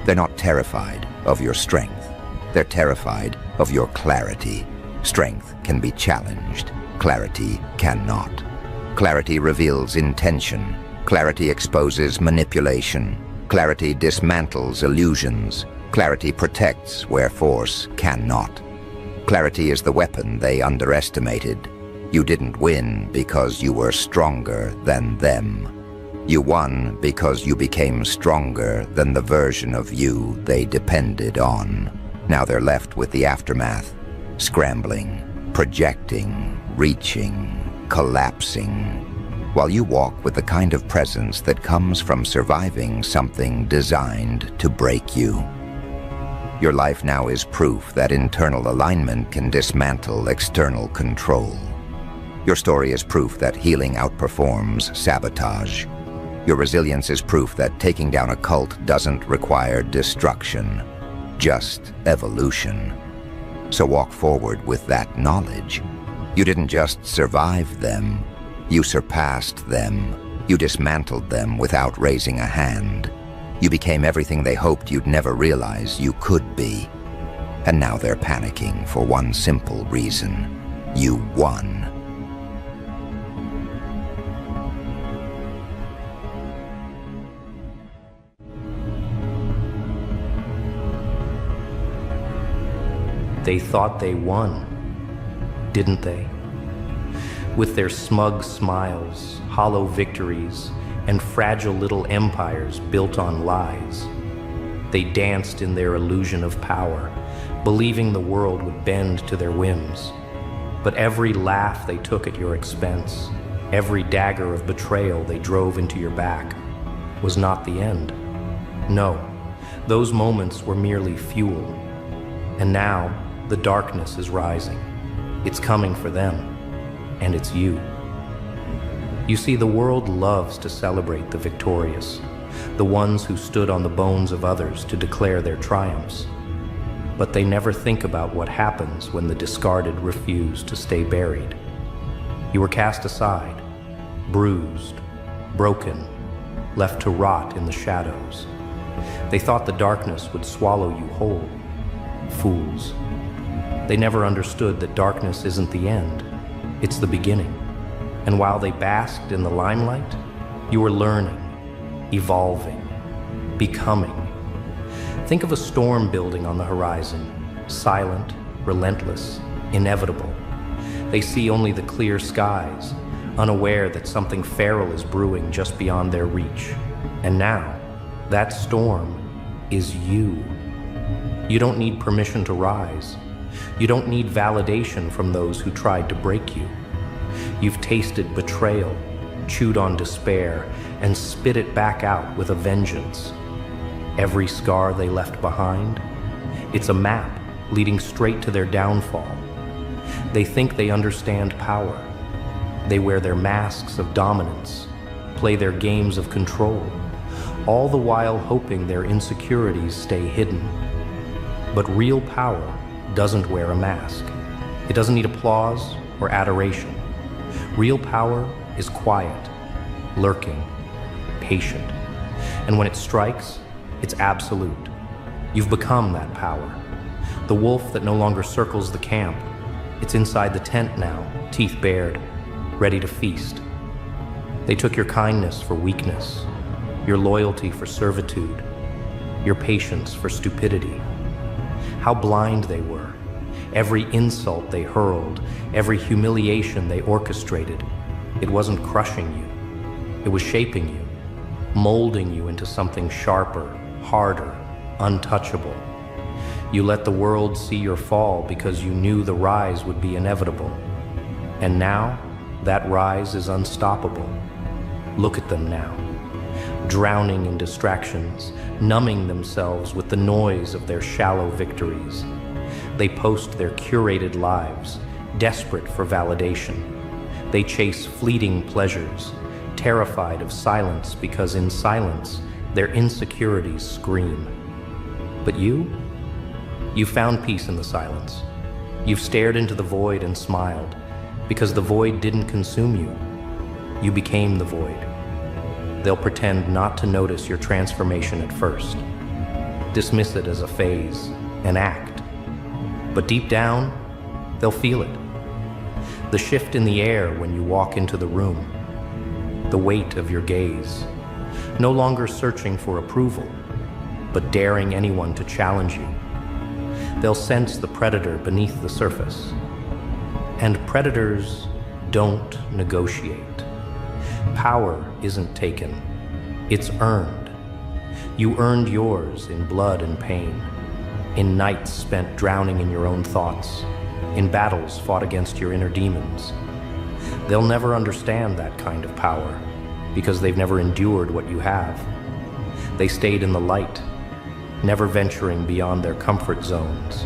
They're not terrified of your strength. They're terrified of your clarity. Strength can be challenged. Clarity cannot. Clarity reveals intention. Clarity exposes manipulation. Clarity dismantles illusions. Clarity protects where force cannot. Clarity is the weapon they underestimated. You didn't win because you were stronger than them. You won because you became stronger than the version of you they depended on. Now they're left with the aftermath, scrambling, projecting, reaching, collapsing, while you walk with the kind of presence that comes from surviving something designed to break you. Your life now is proof that internal alignment can dismantle external control. Your story is proof that healing outperforms sabotage. Your resilience is proof that taking down a cult doesn't require destruction, just evolution. So walk forward with that knowledge. You didn't just survive them, you surpassed them. You dismantled them without raising a hand. You became everything they hoped you'd never realize you could be. And now they're panicking for one simple reason. You won. They thought they won, didn't they? With their smug smiles, hollow victories, and fragile little empires built on lies. They danced in their illusion of power, believing the world would bend to their whims. But every laugh they took at your expense, every dagger of betrayal they drove into your back, was not the end. No, those moments were merely fuel. And now, the darkness is rising. It's coming for them, and it's you. You see, the world loves to celebrate the victorious, the ones who stood on the bones of others to declare their triumphs. But they never think about what happens when the discarded refuse to stay buried. You were cast aside, bruised, broken, left to rot in the shadows. They thought the darkness would swallow you whole. Fools. They never understood that darkness isn't the end, it's the beginning. And while they basked in the limelight, you were learning, evolving, becoming. Think of a storm building on the horizon, silent, relentless, inevitable. They see only the clear skies, unaware that something feral is brewing just beyond their reach. And now, that storm is you. You don't need permission to rise. You don't need validation from those who tried to break you. You've tasted betrayal, chewed on despair, and spit it back out with a vengeance. Every scar they left behind, it's a map leading straight to their downfall. They think they understand power. They wear their masks of dominance, play their games of control, all the while hoping their insecurities stay hidden. But real power doesn't wear a mask. It doesn't need applause or adoration. Real power is quiet, lurking, patient. And when it strikes, it's absolute. You've become that power. The wolf that no longer circles the camp. It's inside the tent now, teeth bared, ready to feast. They took your kindness for weakness, your loyalty for servitude, your patience for stupidity. How blind they were. Every insult they hurled, every humiliation they orchestrated, it wasn't crushing you. It was shaping you, molding you into something sharper, harder, untouchable. You let the world see your fall because you knew the rise would be inevitable. And now, that rise is unstoppable. Look at them now, drowning in distractions, numbing themselves with the noise of their shallow victories. They post their curated lives, desperate for validation. They chase fleeting pleasures, terrified of silence because in silence, their insecurities scream. But you found peace in the silence. You've stared into the void and smiled, because the void didn't consume you. You became the void. They'll pretend not to notice your transformation at first. Dismiss it as a phase, an act. But deep down, they'll feel it. The shift in the air when you walk into the room. The weight of your gaze. No longer searching for approval, but daring anyone to challenge you. They'll sense the predator beneath the surface. And predators don't negotiate. Power isn't taken, it's earned. You earned yours in blood and pain, in nights spent drowning in your own thoughts, in battles fought against your inner demons. They'll never understand that kind of power, because they've never endured what you have. They stayed in the light, never venturing beyond their comfort zones.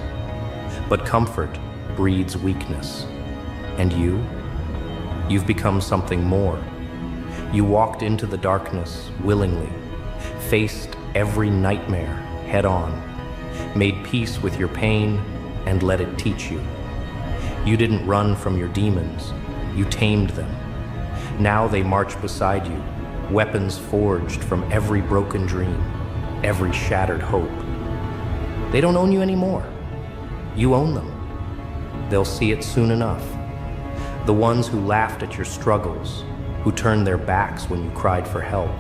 But comfort breeds weakness. And you've become something more. You walked into the darkness willingly, faced every nightmare head on, made peace with your pain and let it teach you. You didn't run from your demons, you tamed them. Now they march beside you, weapons forged from every broken dream, every shattered hope. They don't own you anymore. You own them. They'll see it soon enough. The ones who laughed at your struggles, who turned their backs when you cried for help.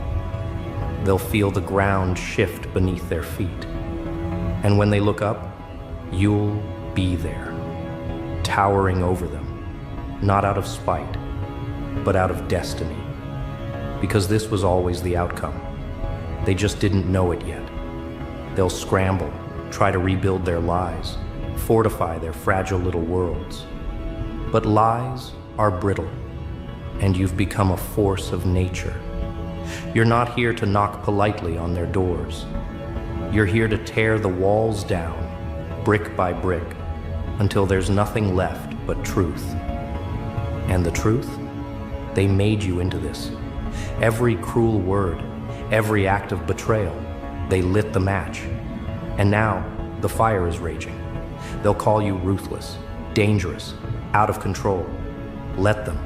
They'll feel the ground shift beneath their feet. And when they look up, you'll be there, towering over them, not out of spite, but out of destiny. Because this was always the outcome. They just didn't know it yet. They'll scramble, try to rebuild their lies, fortify their fragile little worlds. But lies are brittle, and you've become a force of nature. You're not here to knock politely on their doors. You're here to tear the walls down, brick by brick, until there's nothing left but truth. And the truth? They made you into this. Every cruel word, every act of betrayal, they lit the match. And now, the fire is raging. They'll call you ruthless, dangerous, out of control. Let them.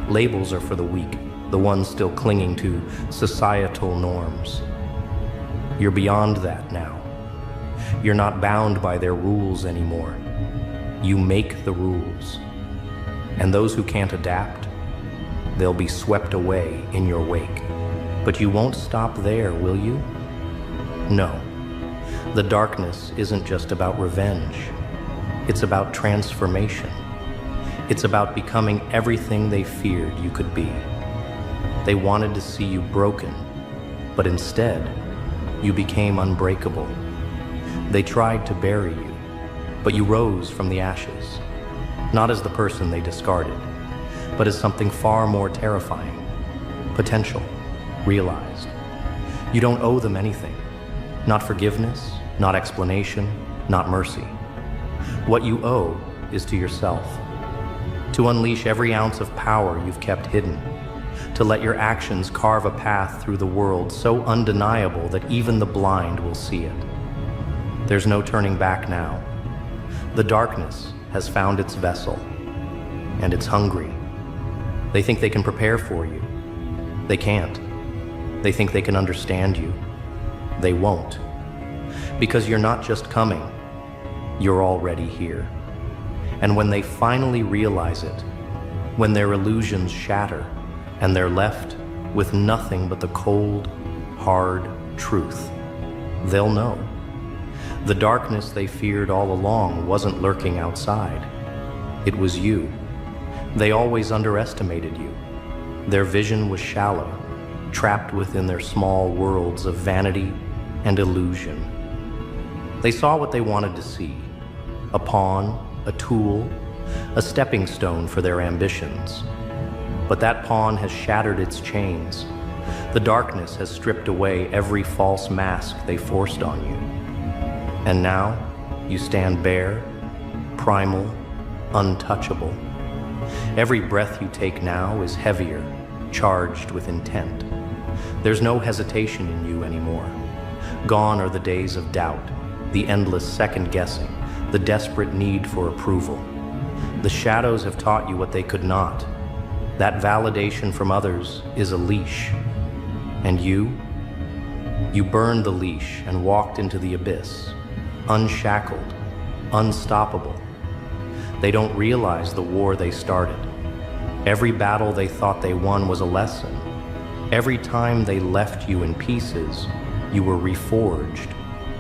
Labels are for the weak, the ones still clinging to societal norms. You're beyond that now. You're not bound by their rules anymore. You make the rules. And those who can't adapt, they'll be swept away in your wake. But you won't stop there, will you? No. The darkness isn't just about revenge. It's about transformation. It's about becoming everything they feared you could be. They wanted to see you broken, but instead, you became unbreakable. They tried to bury you, but you rose from the ashes, not as the person they discarded, but as something far more terrifying, potential, realized. You don't owe them anything, not forgiveness, not explanation, not mercy. What you owe is to yourself, to unleash every ounce of power you've kept hidden, to let your actions carve a path through the world so undeniable that even the blind will see it. There's no turning back now. The darkness has found its vessel, and it's hungry. They think they can prepare for you. They can't. They think they can understand you. They won't. Because you're not just coming, you're already here. And when they finally realize it, when their illusions shatter and they're left with nothing but the cold, hard truth, they'll know. The darkness they feared all along wasn't lurking outside. It was you. They always underestimated you. Their vision was shallow, trapped within their small worlds of vanity and illusion. They saw what they wanted to see: a pawn, a tool, a stepping stone for their ambitions. But that pawn has shattered its chains. The darkness has stripped away every false mask they forced on you. And now you stand bare, primal, untouchable. Every breath you take now is heavier, charged with intent. There's no hesitation in you anymore. Gone are the days of doubt, the endless second-guessing, the desperate need for approval. The shadows have taught you what they could not. That validation from others is a leash. And you burned the leash and walked into the abyss, unshackled, unstoppable. They don't realize the war they started. Every battle they thought they won was a lesson. Every time they left you in pieces, you were reforged,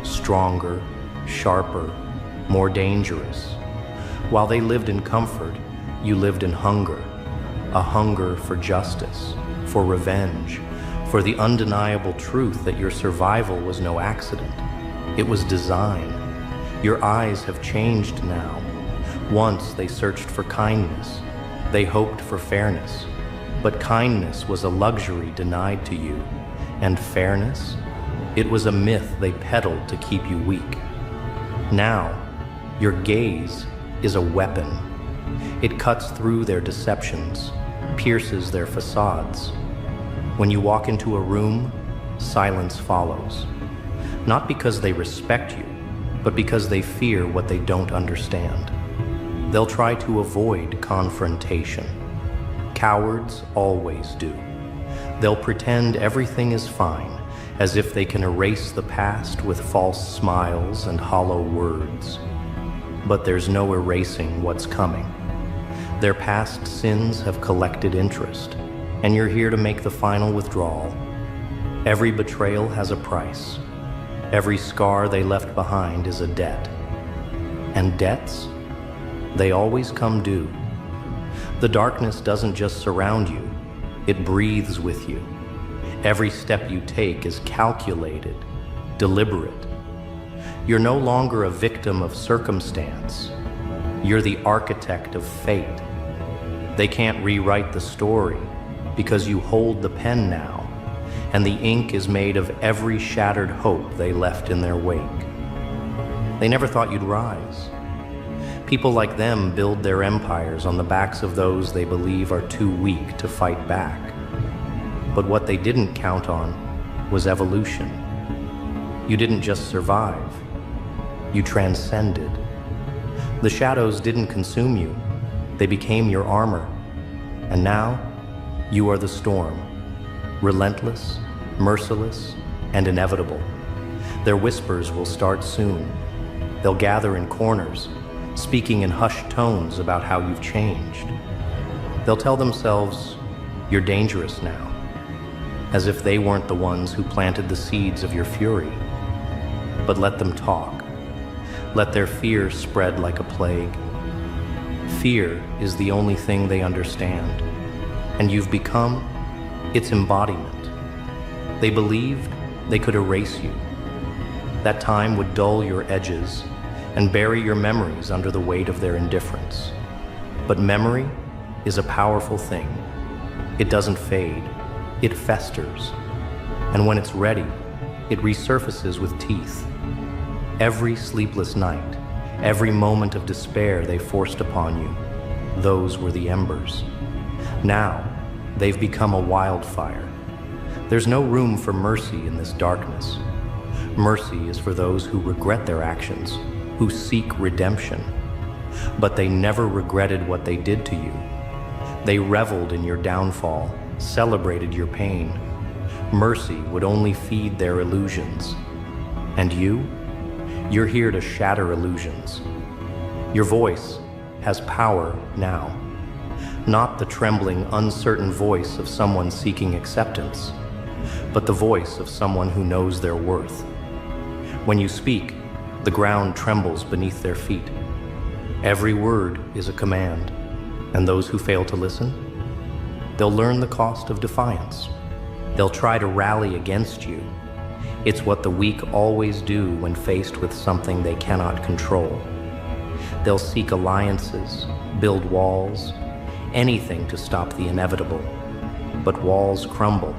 stronger, sharper, more dangerous. While they lived in comfort, you lived in hunger, a hunger for justice, for revenge, for the undeniable truth that your survival was no accident. It was design. Your eyes have changed now. Once they searched for kindness. They hoped for fairness. But kindness was a luxury denied to you. And fairness? It was a myth they peddled to keep you weak. Now, your gaze is a weapon. It cuts through their deceptions, pierces their facades. When you walk into a room, silence follows. Not because they respect you, but because they fear what they don't understand. They'll try to avoid confrontation. Cowards always do. They'll pretend everything is fine, as if they can erase the past with false smiles and hollow words. But there's no erasing what's coming. Their past sins have collected interest, and you're here to make the final withdrawal. Every betrayal has a price. Every scar they left behind is a debt. And debts? They always come due. The darkness doesn't just surround you, it breathes with you. Every step you take is calculated, deliberate. You're no longer a victim of circumstance. You're the architect of fate. They can't rewrite the story because you hold the pen now, and the ink is made of every shattered hope they left in their wake. They never thought you'd rise. People like them build their empires on the backs of those they believe are too weak to fight back. But what they didn't count on was evolution. You didn't just survive, you transcended. The shadows didn't consume you, they became your armor. And now, you are the storm, relentless, merciless, and inevitable. Their whispers will start soon. They'll gather in corners, speaking in hushed tones about how you've changed. They'll tell themselves, you're dangerous now, as if they weren't the ones who planted the seeds of your fury. But let them talk. Let their fear spread like a plague. Fear is the only thing they understand, and you've become its embodiment. They believed they could erase you. That time would dull your edges and bury your memories under the weight of their indifference. But memory is a powerful thing. It doesn't fade, it festers. And when it's ready, it resurfaces with teeth. Every sleepless night, every moment of despair they forced upon you, those were the embers. Now, they've become a wildfire. There's no room for mercy in this darkness. Mercy is for those who regret their actions, who seek redemption. But they never regretted what they did to you. They reveled in your downfall, celebrated your pain. Mercy would only feed their illusions. And you're here to shatter illusions. Your voice has power now. Not the trembling, uncertain voice of someone seeking acceptance, but the voice of someone who knows their worth. When you speak, the ground trembles beneath their feet. Every word is a command, and those who fail to listen, they'll learn the cost of defiance. They'll try to rally against you. It's what the weak always do when faced with something they cannot control. They'll seek alliances, build walls, anything to stop the inevitable. But walls crumble,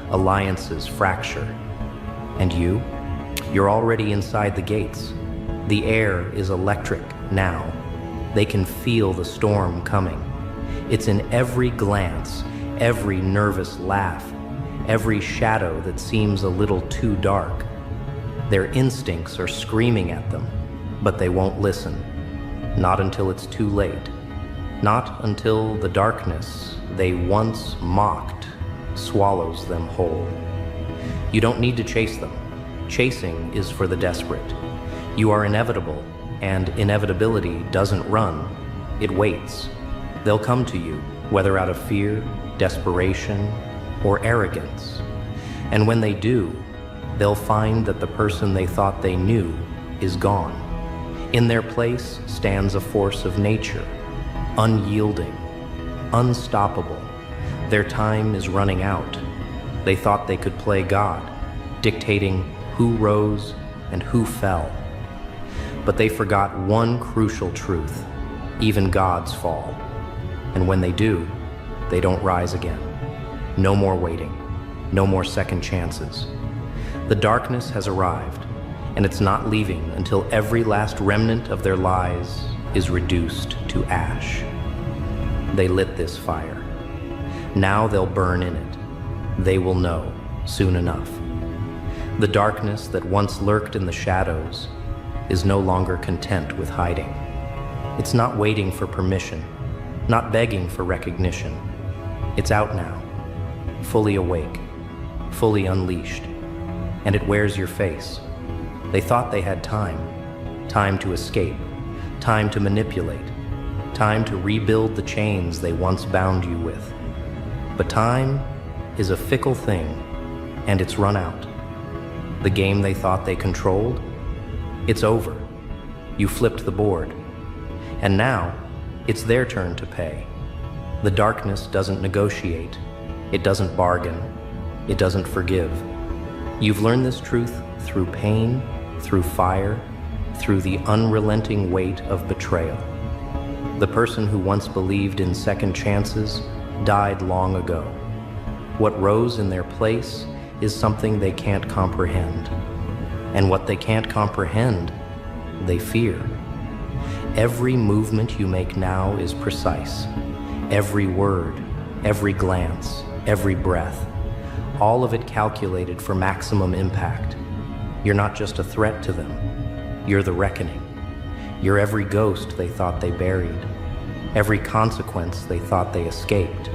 alliances fracture. And you're already inside the gates. The air is electric now. They can feel the storm coming. It's in every glance, every nervous laugh, every shadow that seems a little too dark. Their instincts are screaming at them, but they won't listen. Not until it's too late. Not until the darkness they once mocked swallows them whole. You don't need to chase them. Chasing is for the desperate. You are inevitable, and inevitability doesn't run, it waits. They'll come to you, whether out of fear, desperation, or arrogance. And when they do, they'll find that the person they thought they knew is gone. In their place stands a force of nature, unyielding, unstoppable. Their time is running out. They thought they could play God, dictating who rose and who fell. But they forgot one crucial truth: even gods fall. And when they do, they don't rise again. No more waiting, no more second chances. The darkness has arrived, and it's not leaving until every last remnant of their lies is reduced to ash. They lit this fire. Now they'll burn in it. They will know soon enough. The darkness that once lurked in the shadows is no longer content with hiding. It's not waiting for permission, not begging for recognition. It's out now, fully awake, fully unleashed, and it wears your face. They thought they had time to escape, time to manipulate, time to rebuild the chains they once bound you with. But time is a fickle thing, and it's run out. The game they thought they controlled, it's over. You flipped the board. And now, it's their turn to pay. The darkness doesn't negotiate. It doesn't bargain. It doesn't forgive. You've learned this truth through pain, through fire, through the unrelenting weight of betrayal. The person who once believed in second chances died long ago. What rose in their place is something they can't comprehend. And what they can't comprehend, they fear. Every movement you make now is precise. Every word, every glance, every breath, all of it calculated for maximum impact. You're not just a threat to them. You're the reckoning. You're every ghost they thought they buried, every consequence they thought they escaped.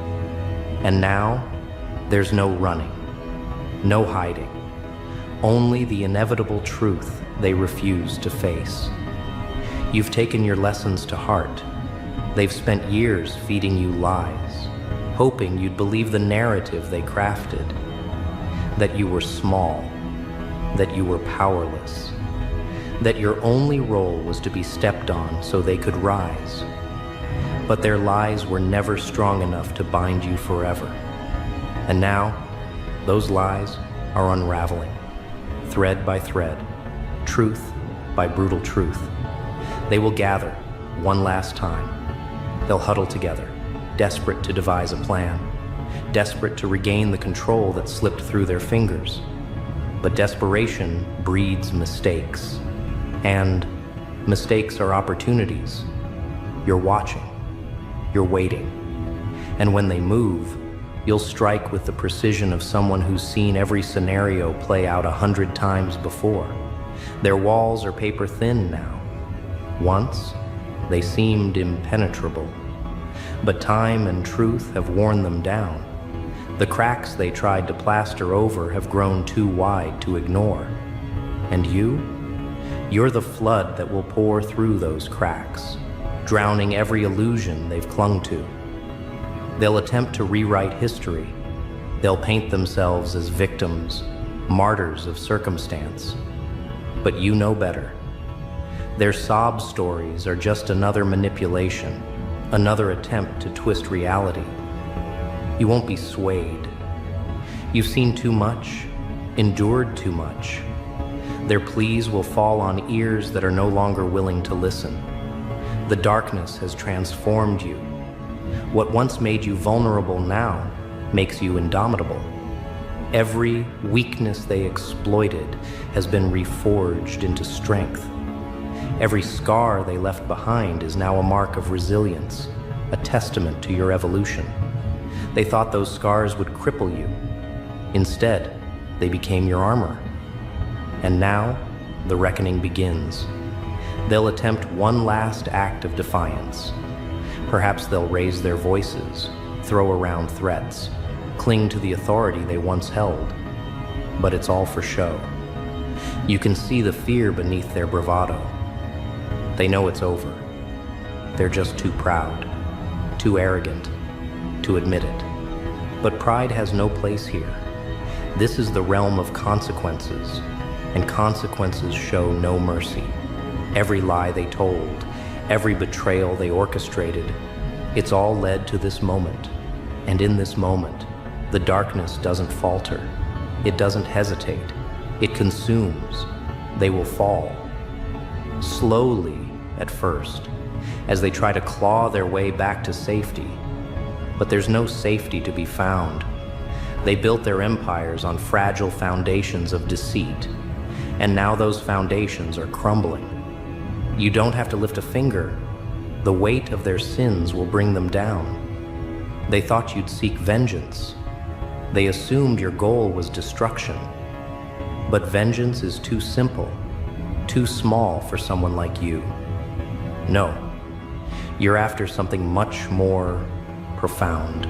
And now, there's no running, no hiding, only the inevitable truth they refuse to face. You've taken your lessons to heart. They've spent years feeding you lies, hoping you'd believe the narrative they crafted, that you were small, that you were powerless, that your only role was to be stepped on so they could rise. But their lies were never strong enough to bind you forever. And now, those lies are unraveling, thread by thread, truth by brutal truth. They will gather one last time. They'll huddle together, desperate to devise a plan, desperate to regain the control that slipped through their fingers. But desperation breeds mistakes, and mistakes are opportunities. You're watching, you're waiting, and when they move, you'll strike with the precision of someone who's seen every scenario play out 100 times before. Their walls are paper thin now. Once, they seemed impenetrable. But time and truth have worn them down. The cracks they tried to plaster over have grown too wide to ignore. And you're the flood that will pour through those cracks, drowning every illusion they've clung to. They'll attempt to rewrite history. They'll paint themselves as victims, martyrs of circumstance. But you know better. Their sob stories are just another manipulation, another attempt to twist reality. You won't be swayed. You've seen too much, endured too much. Their pleas will fall on ears that are no longer willing to listen. The darkness has transformed you. What once made you vulnerable now makes you indomitable. Every weakness they exploited has been reforged into strength. Every scar they left behind is now a mark of resilience, a testament to your evolution. They thought those scars would cripple you. Instead, they became your armor. And now, the reckoning begins. They'll attempt one last act of defiance. Perhaps they'll raise their voices, throw around threats, cling to the authority they once held. But it's all for show. You can see the fear beneath their bravado. They know it's over. They're just too proud, too arrogant to admit it. But pride has no place here. This is the realm of consequences, and consequences show no mercy. Every lie they told, every betrayal they orchestrated, it's all led to this moment. And in this moment, the darkness doesn't falter. It doesn't hesitate. It consumes. They will fall. Slowly at first, as they try to claw their way back to safety. But there's no safety to be found. They built their empires on fragile foundations of deceit, and now those foundations are crumbling. You don't have to lift a finger. The weight of their sins will bring them down. They thought you'd seek vengeance. They assumed your goal was destruction. But vengeance is too simple, too small for someone like you. No, you're after something much more profound.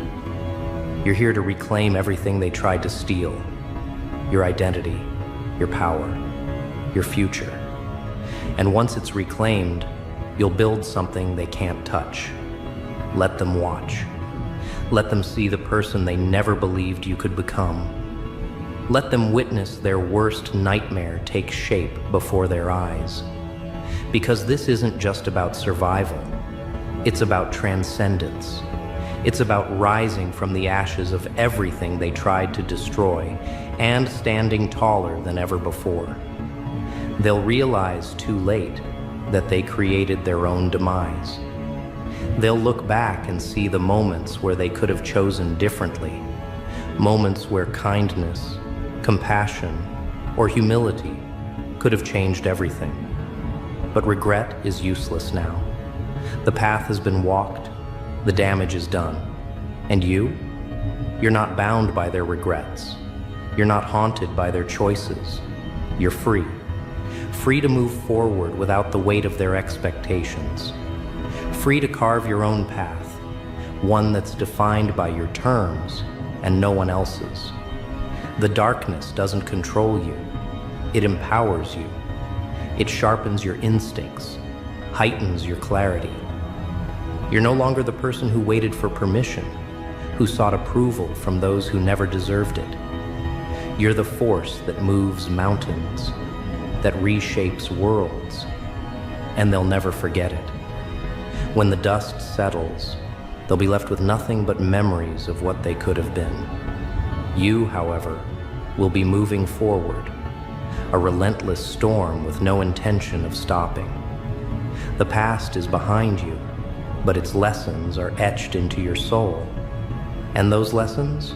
You're here to reclaim everything they tried to steal. Your identity, your power, your future. And once it's reclaimed, you'll build something they can't touch. Let them watch. Let them see the person they never believed you could become. Let them witness their worst nightmare take shape before their eyes. Because this isn't just about survival. It's about transcendence. It's about rising from the ashes of everything they tried to destroy and standing taller than ever before. They'll realize too late that they created their own demise. They'll look back and see the moments where they could have chosen differently, moments where kindness, compassion, or humility could have changed everything. But regret is useless now. The path has been walked, the damage is done. And you're not bound by their regrets. You're not haunted by their choices. You're free. Free to move forward without the weight of their expectations. Free to carve your own path, one that's defined by your terms and no one else's. The darkness doesn't control you. It empowers you. It sharpens your instincts, heightens your clarity. You're no longer the person who waited for permission, who sought approval from those who never deserved it. You're the force that moves mountains, that reshapes worlds, and they'll never forget it. When the dust settles, they'll be left with nothing but memories of what they could have been. You, however, will be moving forward, a relentless storm with no intention of stopping. The past is behind you, but its lessons are etched into your soul. And those lessons?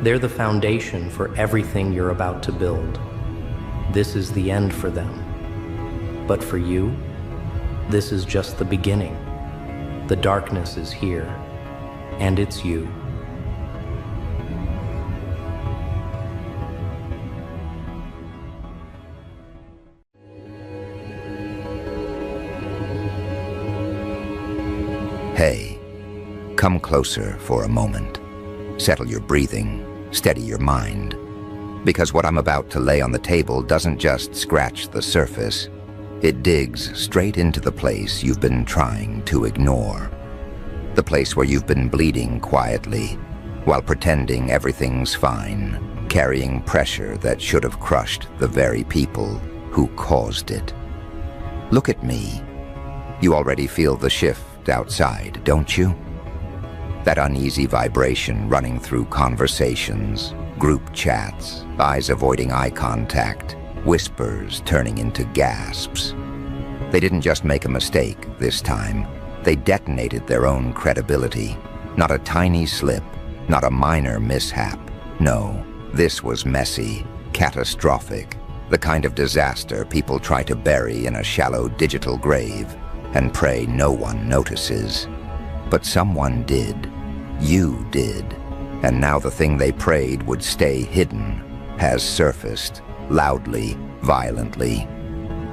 They're the foundation for everything you're about to build. This is the end for them. But for you, this is just the beginning. The darkness is here, and it's you. Hey, Come closer for a moment. Settle your breathing, steady your mind. Because what I'm about to lay on the table doesn't just scratch the surface. It digs straight into the place you've been trying to ignore. The place where you've been bleeding quietly, while pretending everything's fine, carrying pressure that should have crushed the very people who caused it. Look at me. You already feel the shift outside, don't you? That uneasy vibration running through conversations, group chats, eyes avoiding eye contact, whispers turning into gasps. They didn't just make a mistake this time. They detonated their own credibility. Not a tiny slip, not a minor mishap. No, this was messy, catastrophic, the kind of disaster people try to bury in a shallow digital grave and pray no one notices. But someone did. You did. And now the thing they prayed would stay hidden has surfaced, loudly, violently,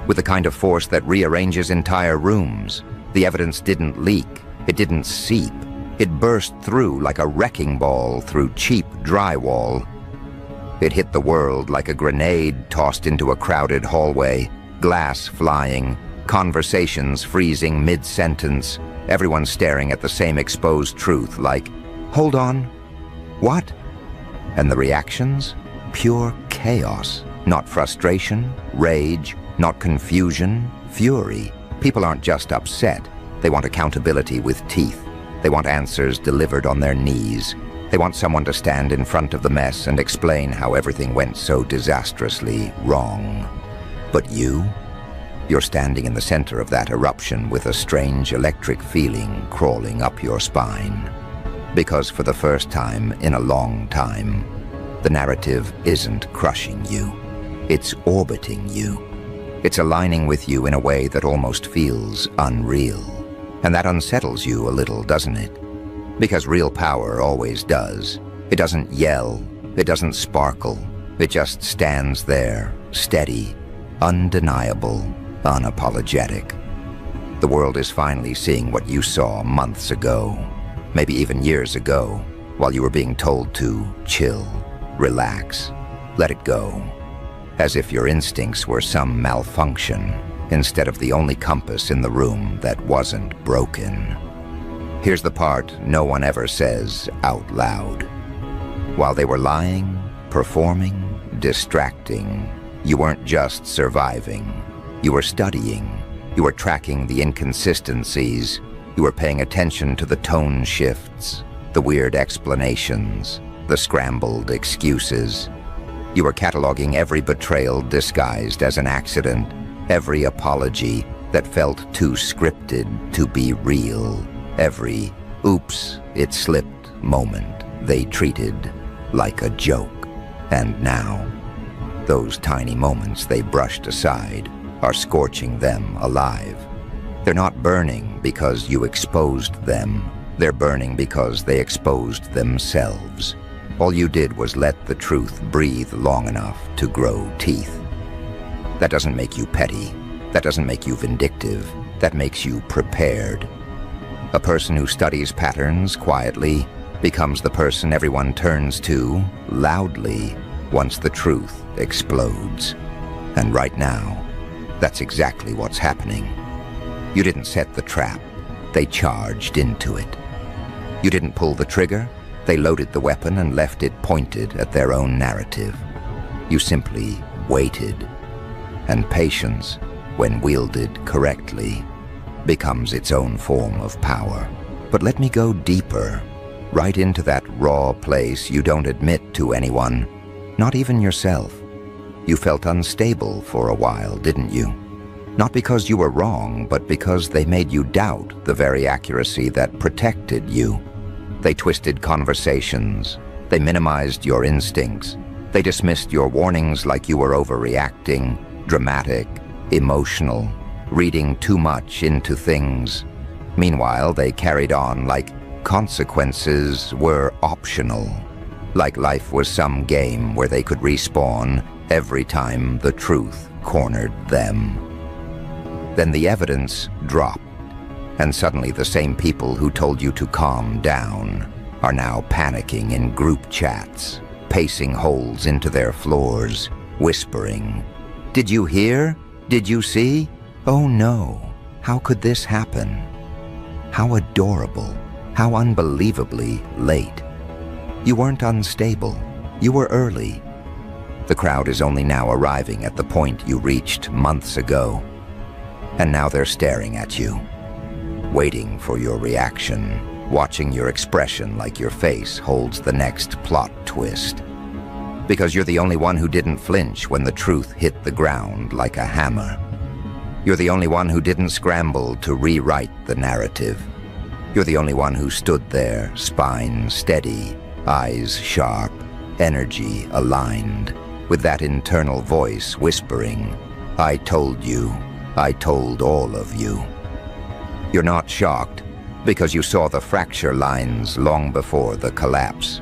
with the kind of force that rearranges entire rooms. The evidence didn't leak, it didn't seep. It burst through like a wrecking ball through cheap drywall. It hit the world like a grenade tossed into a crowded hallway, glass flying, conversations freezing mid-sentence, everyone staring at the same exposed truth like, "Hold on, what?" And the reactions? Pure chaos. Not frustration, rage, not confusion, fury. People aren't just upset. They want accountability with teeth. They want answers delivered on their knees. They want someone to stand in front of the mess and explain how everything went so disastrously wrong. But you're standing in the center of that eruption with a strange electric feeling crawling up your spine. Because for the first time in a long time, the narrative isn't crushing you. It's orbiting you. It's aligning with you in a way that almost feels unreal. And that unsettles you a little, doesn't it? Because real power always does. It doesn't yell, it doesn't sparkle. It just stands there, steady, undeniable, unapologetic. The world is finally seeing what you saw months ago, maybe even years ago, while you were being told to chill, relax, let it go. As if your instincts were some malfunction, instead of the only compass in the room that wasn't broken. Here's the part no one ever says out loud. While they were lying, performing, distracting, you weren't just surviving. You were studying. You were tracking the inconsistencies. You were paying attention to the tone shifts, the weird explanations, the scrambled excuses. You were cataloging every betrayal disguised as an accident, every apology that felt too scripted to be real, every oops, it slipped moment they treated like a joke. And now, those tiny moments they brushed aside are scorching them alive. They're not burning because you exposed them. They're burning because they exposed themselves. All you did was let the truth breathe long enough to grow teeth. That doesn't make you petty. That doesn't make you vindictive. That makes you prepared. A person who studies patterns quietly becomes the person everyone turns to loudly once the truth explodes. And right now, that's exactly what's happening. You didn't set the trap. They charged into it. You didn't pull the trigger. They loaded the weapon and left it pointed at their own narrative. You simply waited. And patience, when wielded correctly, becomes its own form of power. But let me go deeper, right into that raw place you don't admit to anyone, not even yourself. You felt unstable for a while, didn't you? Not because you were wrong, but because they made you doubt the very accuracy that protected you. They twisted conversations. They minimized your instincts. They dismissed your warnings like you were overreacting, dramatic, emotional, reading too much into things. Meanwhile, they carried on like consequences were optional, like life was some game where they could respawn every time the truth cornered them. Then the evidence dropped. And suddenly the same people who told you to calm down are now panicking in group chats, pacing holes into their floors, whispering, "Did you hear? Did you see? Oh no, how could this happen? How adorable, how unbelievably late. You weren't unstable, you were early." The crowd is only now arriving at the point you reached months ago. And now they're staring at you, waiting for your reaction, watching your expression like your face holds the next plot twist. Because you're the only one who didn't flinch when the truth hit the ground like a hammer. You're the only one who didn't scramble to rewrite the narrative. You're the only one who stood there, spine steady, eyes sharp, energy aligned, with that internal voice whispering, "I told you, I told all of you." You're not shocked, because you saw the fracture lines long before the collapse.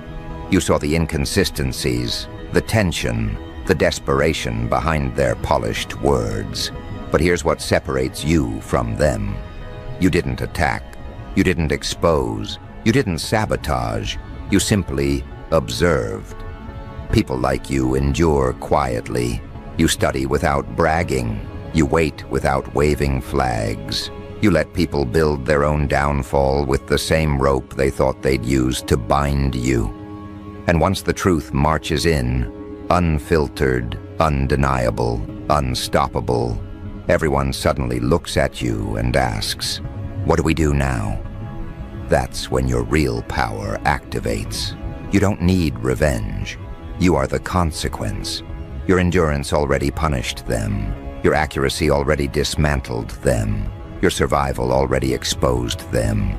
You saw the inconsistencies, the tension, the desperation behind their polished words. But here's what separates you from them. You didn't attack, you didn't expose, you didn't sabotage, you simply observed. People like you endure quietly. You study without bragging. You wait without waving flags. You let people build their own downfall with the same rope they thought they'd use to bind you. And once the truth marches in, unfiltered, undeniable, unstoppable, everyone suddenly looks at you and asks, "What do we do now?" That's when your real power activates. You don't need revenge. You are the consequence. Your endurance already punished them. Your accuracy already dismantled them. Your survival already exposed them.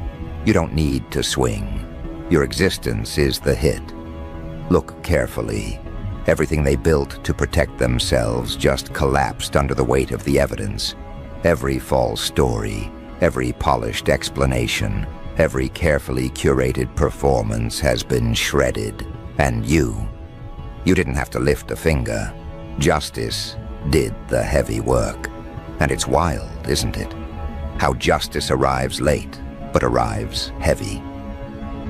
You don't need to swing. Your existence is the hit. Look carefully. Everything they built to protect themselves just collapsed under the weight of the evidence. Every false story, every polished explanation, every carefully curated performance has been shredded. And you didn't have to lift a finger. Justice did the heavy work. And it's wild, isn't it? How justice arrives late, but arrives heavy.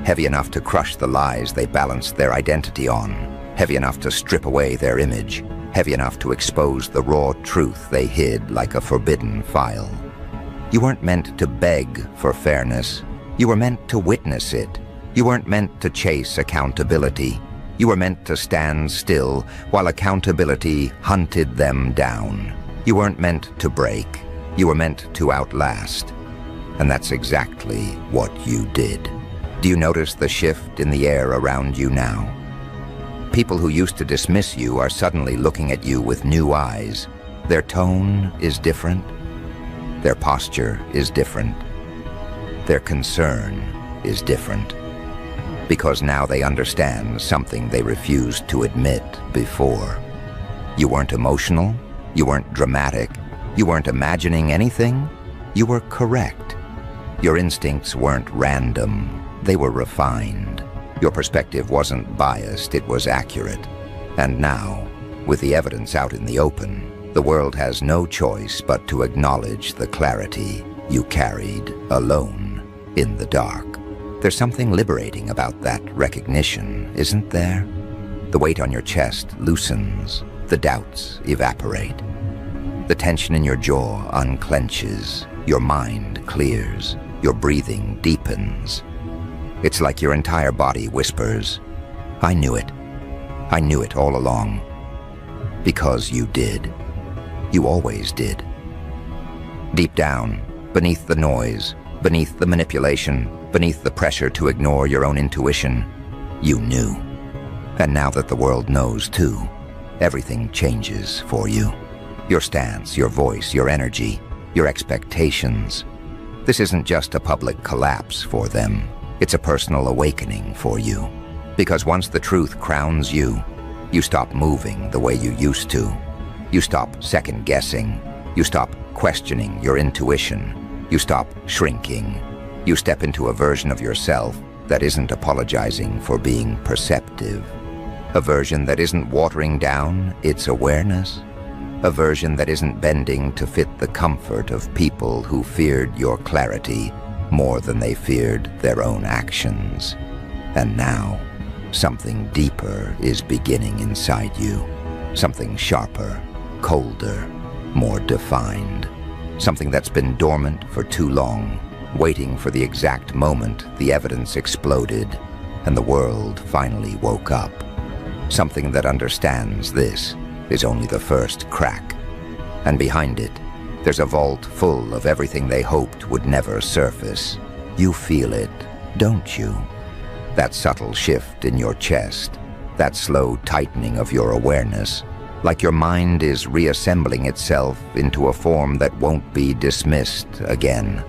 Heavy enough to crush the lies they balanced their identity on. Heavy enough to strip away their image. Heavy enough to expose the raw truth they hid like a forbidden file. You weren't meant to beg for fairness. You were meant to witness it. You weren't meant to chase accountability. You were meant to stand still while accountability hunted them down. You weren't meant to break. You were meant to outlast. And that's exactly what you did. Do you notice the shift in the air around you now? People who used to dismiss you are suddenly looking at you with new eyes. Their tone is different. Their posture is different. Their concern is different. Because now they understand something they refused to admit before. You weren't emotional. You weren't dramatic. You weren't imagining anything. You were correct. Your instincts weren't random. They were refined. Your perspective wasn't biased. It was accurate. And now, with the evidence out in the open, the world has no choice but to acknowledge the clarity you carried alone in the dark. There's something liberating about that recognition, isn't there? The weight on your chest loosens. The doubts evaporate. The tension in your jaw unclenches. Your mind clears. Your breathing deepens. It's like your entire body whispers, "I knew it. I knew it all along." Because you did. You always did. Deep down, beneath the noise, beneath the manipulation, beneath the pressure to ignore your own intuition, you knew. And now that the world knows too, everything changes for you. Your stance, your voice, your energy, your expectations. This isn't just a public collapse for them. It's a personal awakening for you. Because once the truth crowns you, you stop moving the way you used to. You stop second-guessing. You stop questioning your intuition. You stop shrinking. You step into a version of yourself that isn't apologizing for being perceptive. A version that isn't watering down its awareness. A version that isn't bending to fit the comfort of people who feared your clarity more than they feared their own actions. And now, something deeper is beginning inside you. Something sharper, colder, more defined. Something that's been dormant for too long, waiting for the exact moment the evidence exploded and the world finally woke up. Something that understands this is only the first crack. And behind it, there's a vault full of everything they hoped would never surface. You feel it, don't you? That subtle shift in your chest, that slow tightening of your awareness, like your mind is reassembling itself into a form that won't be dismissed again.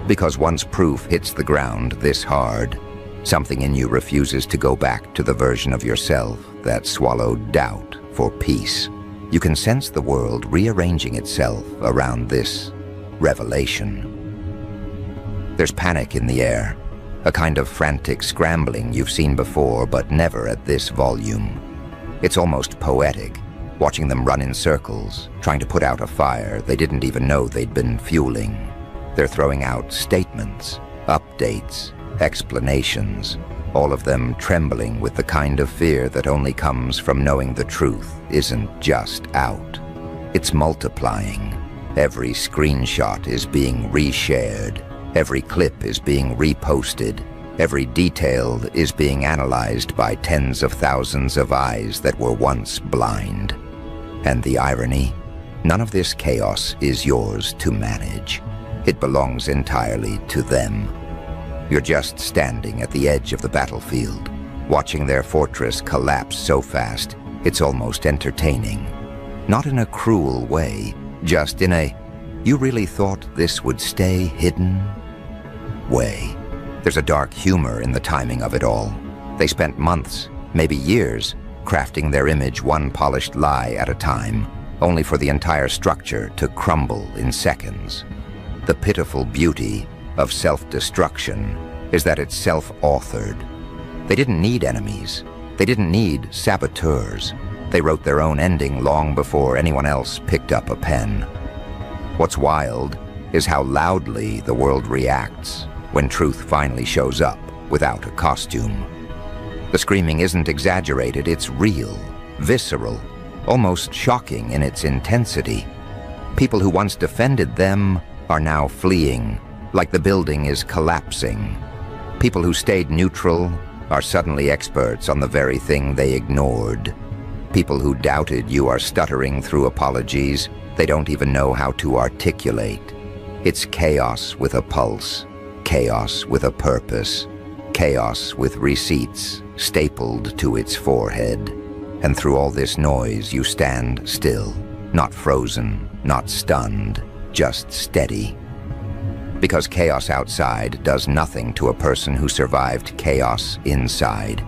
Because once proof hits the ground this hard, something in you refuses to go back to the version of yourself that swallowed doubt for peace. You can sense the world rearranging itself around this revelation. There's panic in the air, a kind of frantic scrambling you've seen before, but never at this volume. It's almost poetic, watching them run in circles, trying to put out a fire they didn't even know they'd been fueling. They're throwing out statements, updates, explanations, all of them trembling with the kind of fear that only comes from knowing the truth isn't just out. It's multiplying. Every screenshot is being reshared. Every clip is being reposted. Every detail is being analyzed by tens of thousands of eyes that were once blind. And the irony? None of this chaos is yours to manage. It belongs entirely to them. You're just standing at the edge of the battlefield, watching their fortress collapse so fast, it's almost entertaining. Not in a cruel way, just in a, you really thought this would stay hidden way. There's a dark humor in the timing of it all. They spent months, maybe years, crafting their image one polished lie at a time, only for the entire structure to crumble in seconds. The pitiful beauty of self-destruction is that it's self-authored. They didn't need enemies. They didn't need saboteurs. They wrote their own ending long before anyone else picked up a pen. What's wild is how loudly the world reacts when truth finally shows up without a costume. The screaming isn't exaggerated, it's real, visceral, almost shocking in its intensity. People who once defended them are now fleeing, like the building is collapsing. People who stayed neutral are suddenly experts on the very thing they ignored. People who doubted you are stuttering through apologies they don't even know how to articulate. It's chaos with a pulse, chaos with a purpose, chaos with receipts stapled to its forehead. And through all this noise you stand still, not frozen, not stunned, just steady. Because chaos outside does nothing to a person who survived chaos inside.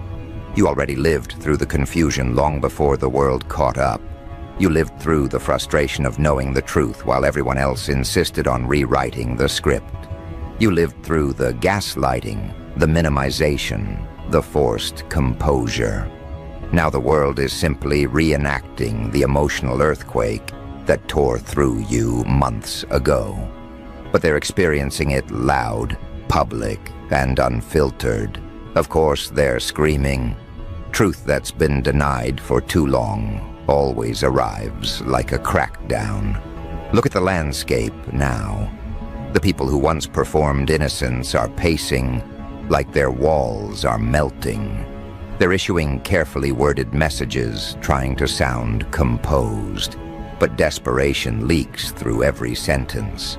You already lived through the confusion long before the world caught up. You lived through the frustration of knowing the truth while everyone else insisted on rewriting the script. You lived through the gaslighting, the minimization, the forced composure. Now the world is simply reenacting the emotional earthquake that tore through you months ago. But they're experiencing it loud, public, and unfiltered. Of course, they're screaming. Truth that's been denied for too long always arrives like a crackdown. Look at the landscape now. The people who once performed innocence are pacing like their walls are melting. They're issuing carefully worded messages, trying to sound composed, but desperation leaks through every sentence.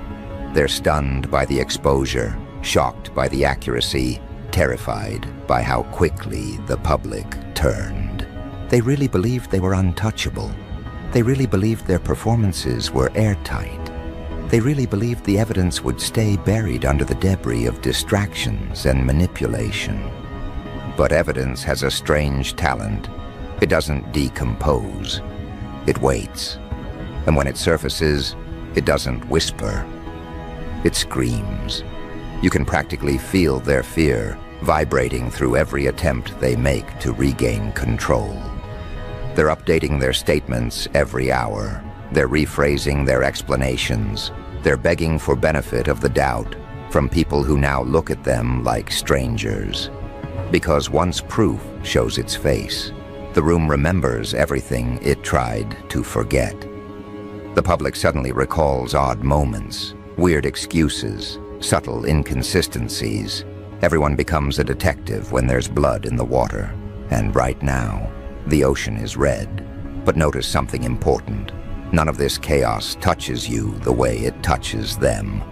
They're stunned by the exposure, shocked by the accuracy, terrified by how quickly the public turned. They really believed they were untouchable. They really believed their performances were airtight. They really believed the evidence would stay buried under the debris of distractions and manipulation. But evidence has a strange talent. It doesn't decompose. It waits. And when it surfaces, it doesn't whisper. It screams. You can practically feel their fear vibrating through every attempt they make to regain control. They're updating their statements every hour, They're rephrasing their explanations. They're begging for benefit of the doubt from people who now look at them like strangers. Because once proof shows its face, the room remembers everything it tried to forget. The public suddenly recalls odd moments, weird excuses, subtle inconsistencies. Everyone becomes a detective when there's blood in the water. And right now, the ocean is red. But notice something important. None of this chaos touches you the way it touches them.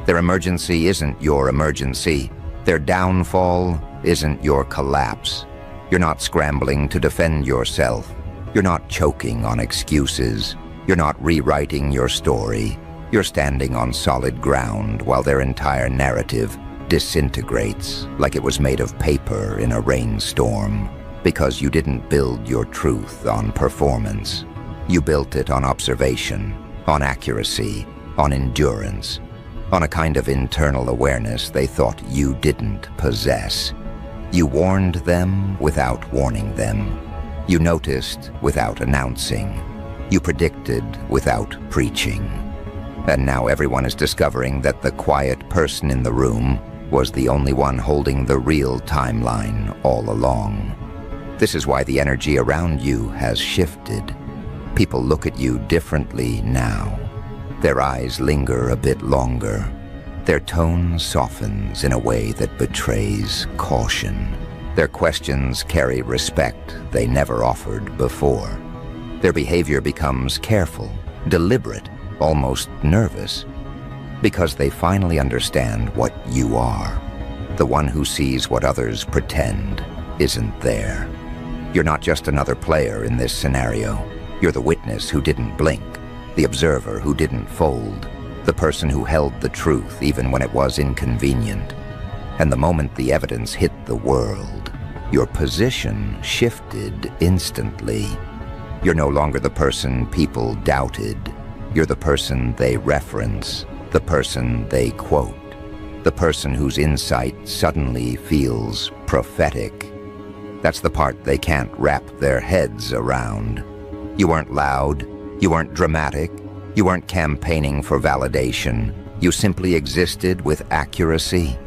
Their emergency isn't your emergency. Their downfall isn't your collapse. You're not scrambling to defend yourself. You're not choking on excuses. You're not rewriting your story. You're standing on solid ground while their entire narrative disintegrates like it was made of paper in a rainstorm. Because you didn't build your truth on performance. You built it on observation, on accuracy, on endurance, on a kind of internal awareness they thought you didn't possess. You warned them without warning them. You noticed without announcing. You predicted without preaching. And now everyone is discovering that the quiet person in the room was the only one holding the real timeline all along. This is why the energy around you has shifted. People look at you differently now. Their eyes linger a bit longer. Their tone softens in a way that betrays caution. Their questions carry respect they never offered before. Their behavior becomes careful, deliberate, almost nervous, because they finally understand what you are. The one who sees what others pretend isn't there. You're not just another player in this scenario. You're the witness who didn't blink, the observer who didn't fold, the person who held the truth even when it was inconvenient. And the moment the evidence hit the world, your position shifted instantly. You're no longer the person people doubted. You're the person they reference, the person they quote, the person whose insight suddenly feels prophetic. That's the part they can't wrap their heads around. You weren't loud, you weren't dramatic, you weren't campaigning for validation. You simply existed with accuracy.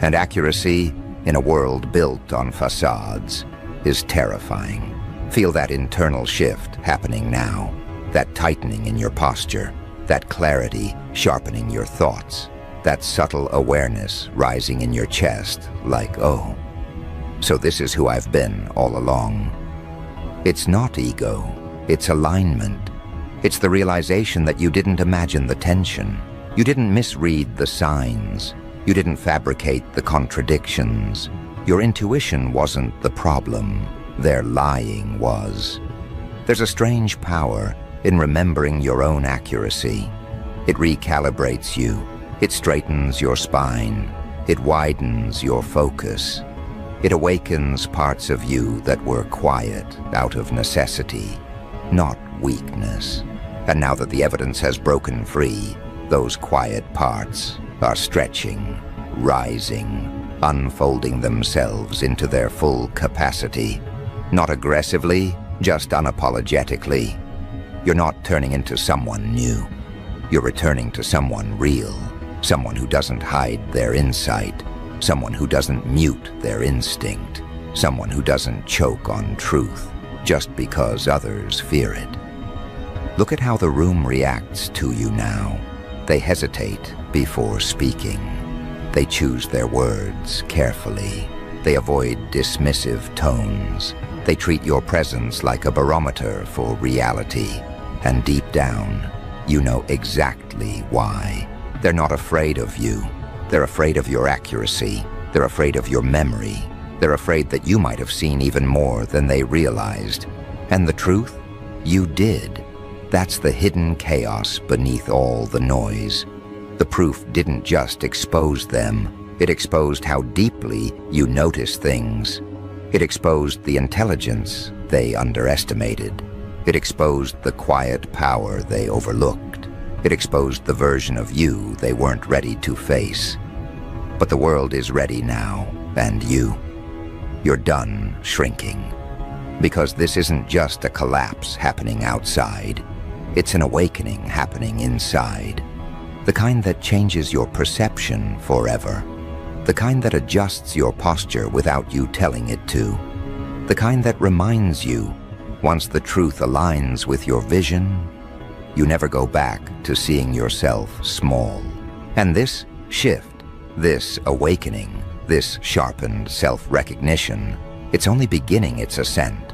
And accuracy, in a world built on facades, is terrifying. Feel that internal shift happening now, that tightening in your posture, that clarity sharpening your thoughts, that subtle awareness rising in your chest like, oh, so this is who I've been all along. It's not ego, it's alignment. It's the realization that you didn't imagine the tension. You didn't misread the signs. You didn't fabricate the contradictions. Your intuition wasn't the problem. Their lying was. There's a strange power in remembering your own accuracy. It recalibrates you. It straightens your spine. It widens your focus. It awakens parts of you that were quiet out of necessity, not weakness. And now that the evidence has broken free, those quiet parts are stretching, rising, unfolding themselves into their full capacity. Not aggressively, just unapologetically. You're not turning into someone new. You're returning to someone real, someone who doesn't hide their insight, someone who doesn't mute their instinct, someone who doesn't choke on truth just because others fear it. Look at how the room reacts to you now. They hesitate before speaking. They choose their words carefully. They avoid dismissive tones. They treat your presence like a barometer for reality. And deep down, you know exactly why. They're not afraid of you. They're afraid of your accuracy. They're afraid of your memory. They're afraid that you might have seen even more than they realized. And the truth? You did. That's the hidden chaos beneath all the noise. The proof didn't just expose them. It exposed how deeply you notice things. It exposed the intelligence they underestimated. It exposed the quiet power they overlooked. It exposed the version of you they weren't ready to face. But the world is ready now, and you're done shrinking. Because this isn't just a collapse happening outside. It's an awakening happening inside. The kind that changes your perception forever. The kind that adjusts your posture without you telling it to. The kind that reminds you, once the truth aligns with your vision, you never go back to seeing yourself small. And this shift, this awakening, this sharpened self-recognition, it's only beginning its ascent.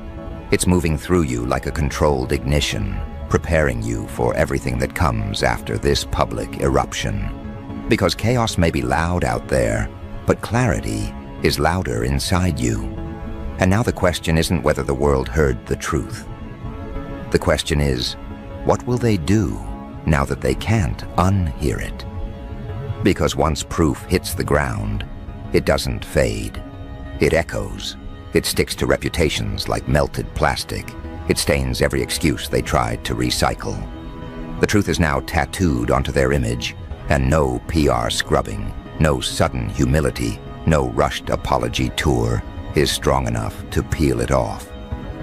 It's moving through you like a controlled ignition, preparing you for everything that comes after this public eruption. Because chaos may be loud out there, but clarity is louder inside you. And now the question isn't whether the world heard the truth. The question is, what will they do now that they can't unhear it? Because once proof hits the ground, it doesn't fade. It echoes. It sticks to reputations like melted plastic. It stains every excuse they tried to recycle. The truth is now tattooed onto their image, and no PR scrubbing, no sudden humility, no rushed apology tour is strong enough to peel it off.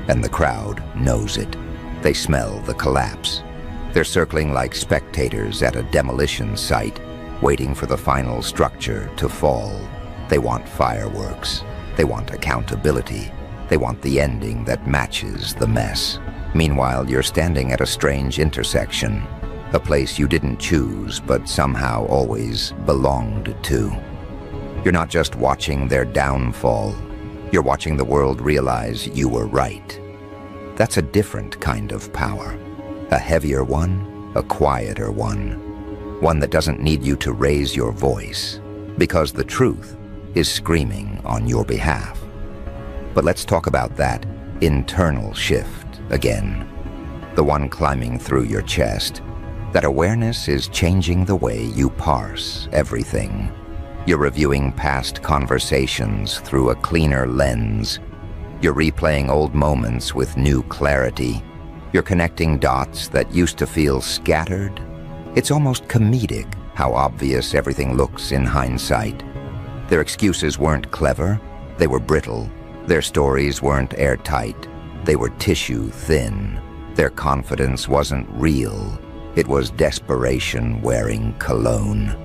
And the crowd knows it. They smell the collapse. They're circling like spectators at a demolition site, waiting for the final structure to fall. They want fireworks. They want accountability. They want the ending that matches the mess. Meanwhile, you're standing at a strange intersection, a place you didn't choose but somehow always belonged to. You're not just watching their downfall. You're watching the world realize you were right. That's a different kind of power. A heavier one, a quieter one. One that doesn't need you to raise your voice, because the truth is screaming on your behalf. But let's talk about that internal shift again. The one climbing through your chest. That awareness is changing the way you parse everything. You're reviewing past conversations through a cleaner lens. You're replaying old moments with new clarity. You're connecting dots that used to feel scattered. It's almost comedic how obvious everything looks in hindsight. Their excuses weren't clever, they were brittle. Their stories weren't airtight, they were tissue thin. Their confidence wasn't real, it was desperation wearing cologne.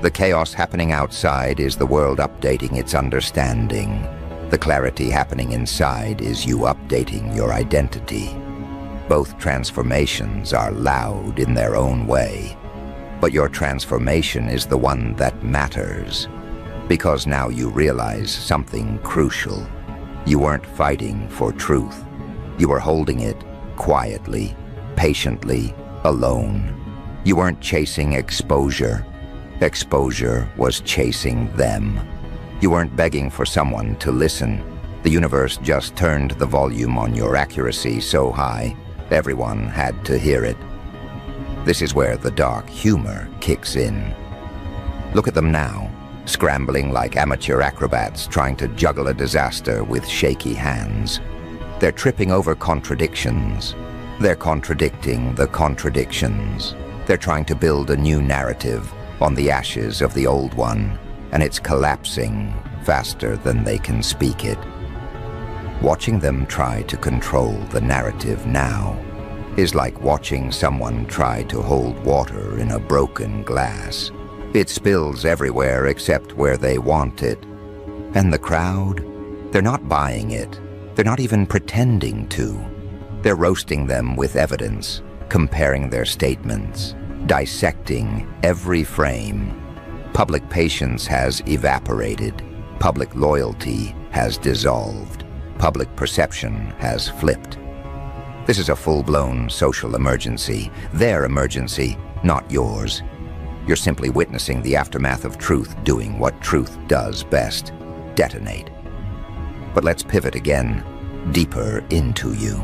The chaos happening outside is the world updating its understanding. The clarity happening inside is you updating your identity. Both transformations are loud in their own way, but your transformation is the one that matters, because now you realize something crucial. You weren't fighting for truth. You were holding it quietly, patiently, alone. You weren't chasing exposure. Exposure was chasing them. You weren't begging for someone to listen. The universe just turned the volume on your accuracy so high, everyone had to hear it. This is where the dark humor kicks in. Look at them now, scrambling like amateur acrobats trying to juggle a disaster with shaky hands. They're tripping over contradictions. They're contradicting the contradictions. They're trying to build a new narrative on the ashes of the old one, and it's collapsing faster than they can speak it. Watching them try to control the narrative now is like watching someone try to hold water in a broken glass. It spills everywhere except where they want it. And the crowd, they're not buying it. They're not even pretending to. They're roasting them with evidence, comparing their statements, dissecting every frame. Public patience has evaporated. Public loyalty has dissolved. Public perception has flipped. This is a full-blown social emergency. Their emergency, not yours. You're simply witnessing the aftermath of truth doing what truth does best, detonate. But let's pivot again, deeper into you.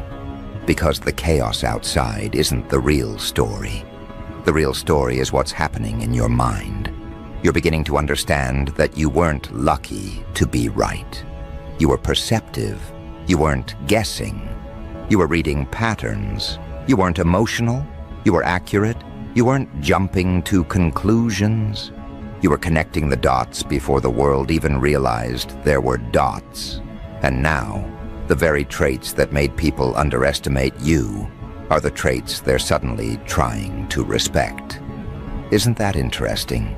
Because the chaos outside isn't the real story. The real story is what's happening in your mind. You're beginning to understand that you weren't lucky to be right. You were perceptive. You weren't guessing. You were reading patterns. You weren't emotional. You were accurate. You weren't jumping to conclusions. You were connecting the dots before the world even realized there were dots. And now, the very traits that made people underestimate you are the traits they're suddenly trying to respect. Isn't that interesting?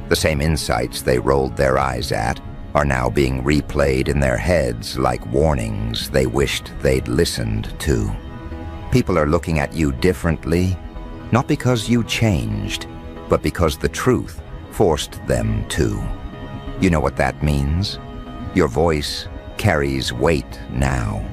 The same insights they rolled their eyes at are now being replayed in their heads like warnings they wished they'd listened to. People are looking at you differently, not because you changed, but because the truth forced them to. You know what that means? Your voice carries weight now.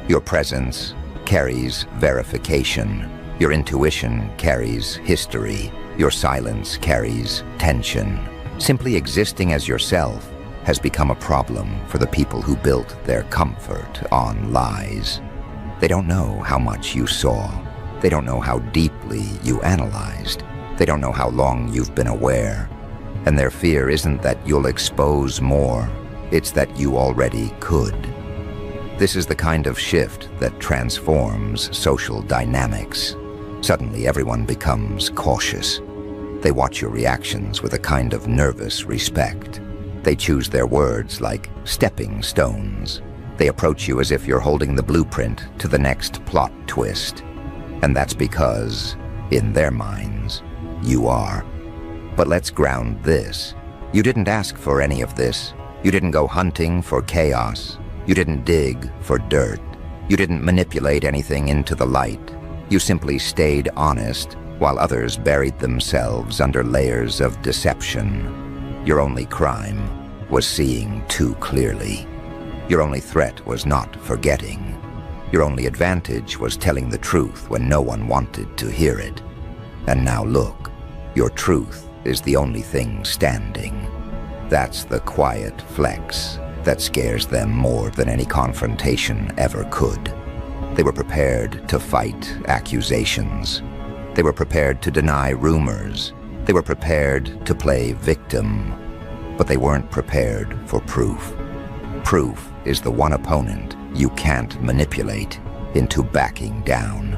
Your presence carries verification. Your intuition carries history. Your silence carries tension. Simply existing as yourself has become a problem for the people who built their comfort on lies. They don't know how much you saw. They don't know how deeply you analyzed. They don't know how long you've been aware. And their fear isn't that you'll expose more, it's that you already could. This is the kind of shift that transforms social dynamics. Suddenly everyone becomes cautious. They watch your reactions with a kind of nervous respect. They choose their words like stepping stones. They approach you as if you're holding the blueprint to the next plot twist. And that's because, in their minds, you are. But let's ground this. You didn't ask for any of this. You didn't go hunting for chaos. You didn't dig for dirt. You didn't manipulate anything into the light. You simply stayed honest while others buried themselves under layers of deception. Your only crime was seeing too clearly. Your only threat was not forgetting. Your only advantage was telling the truth when no one wanted to hear it. And now look, your truth is the only thing standing. That's the quiet flex that scares them more than any confrontation ever could. They were prepared to fight accusations. They were prepared to deny rumors. They were prepared to play victim. But they weren't prepared for proof. Proof is the one opponent you can't manipulate into backing down.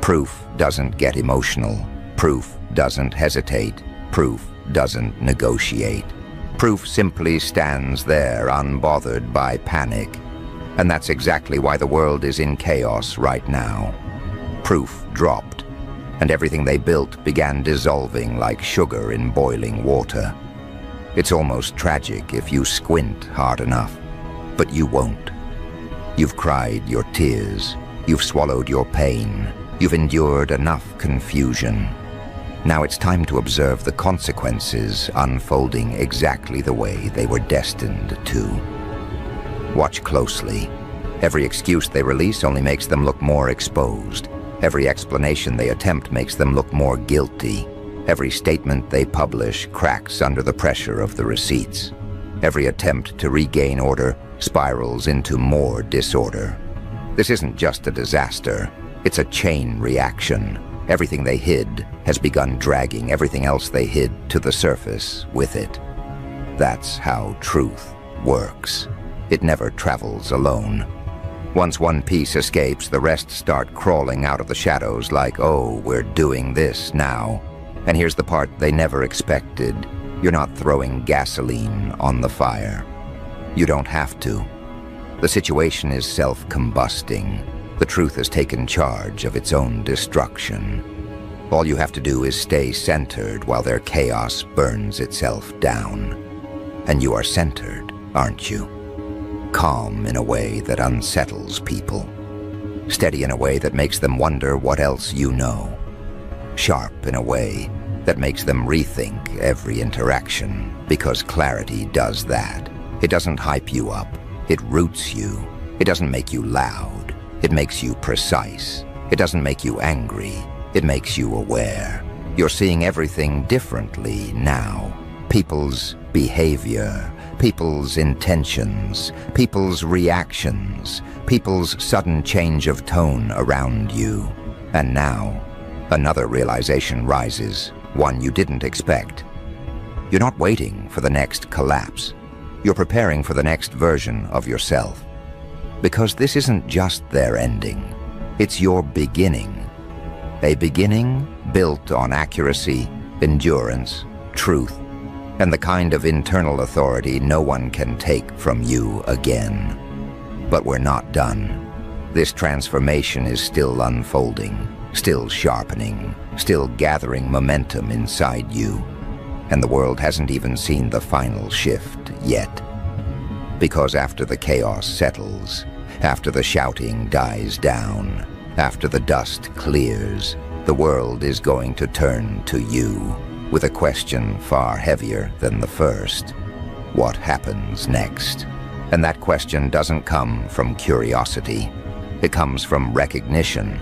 Proof doesn't get emotional. Proof doesn't hesitate. Proof doesn't negotiate. Proof simply stands there unbothered by panic. And that's exactly why the world is in chaos right now. Proof dropped, and everything they built began dissolving like sugar in boiling water. It's almost tragic if you squint hard enough, but you won't. You've cried your tears. You've swallowed your pain. You've endured enough confusion. Now it's time to observe the consequences unfolding exactly the way they were destined to. Watch closely. Every excuse they release only makes them look more exposed. Every explanation they attempt makes them look more guilty. Every statement they publish cracks under the pressure of the receipts. Every attempt to regain order spirals into more disorder. This isn't just a disaster. It's a chain reaction. Everything they hid has begun dragging everything else they hid to the surface with it. That's how truth works. It never travels alone. Once one piece escapes, the rest start crawling out of the shadows like, oh, we're doing this now. And here's the part they never expected. You're not throwing gasoline on the fire. You don't have to. The situation is self-combusting. The truth has taken charge of its own destruction. All you have to do is stay centered while their chaos burns itself down. And you are centered, aren't you? Calm in a way that unsettles people. Steady in a way that makes them wonder what else you know. Sharp in a way that makes them rethink every interaction, because clarity does that. It doesn't hype you up. It roots you. It doesn't make you loud. It makes you precise. It doesn't make you angry. It makes you aware. You're seeing everything differently now. People's behavior, people's intentions, people's reactions, people's sudden change of tone around you. And now, another realization rises, one you didn't expect. You're not waiting for the next collapse. You're preparing for the next version of yourself. Because this isn't just their ending. It's your beginning. A beginning built on accuracy, endurance, truth, and the kind of internal authority no one can take from you again. But we're not done. This transformation is still unfolding, still sharpening, still gathering momentum inside you. And the world hasn't even seen the final shift yet. Because after the chaos settles, after the shouting dies down, after the dust clears, the world is going to turn to you with a question far heavier than the first. What happens next? And that question doesn't come from curiosity. It comes from recognition.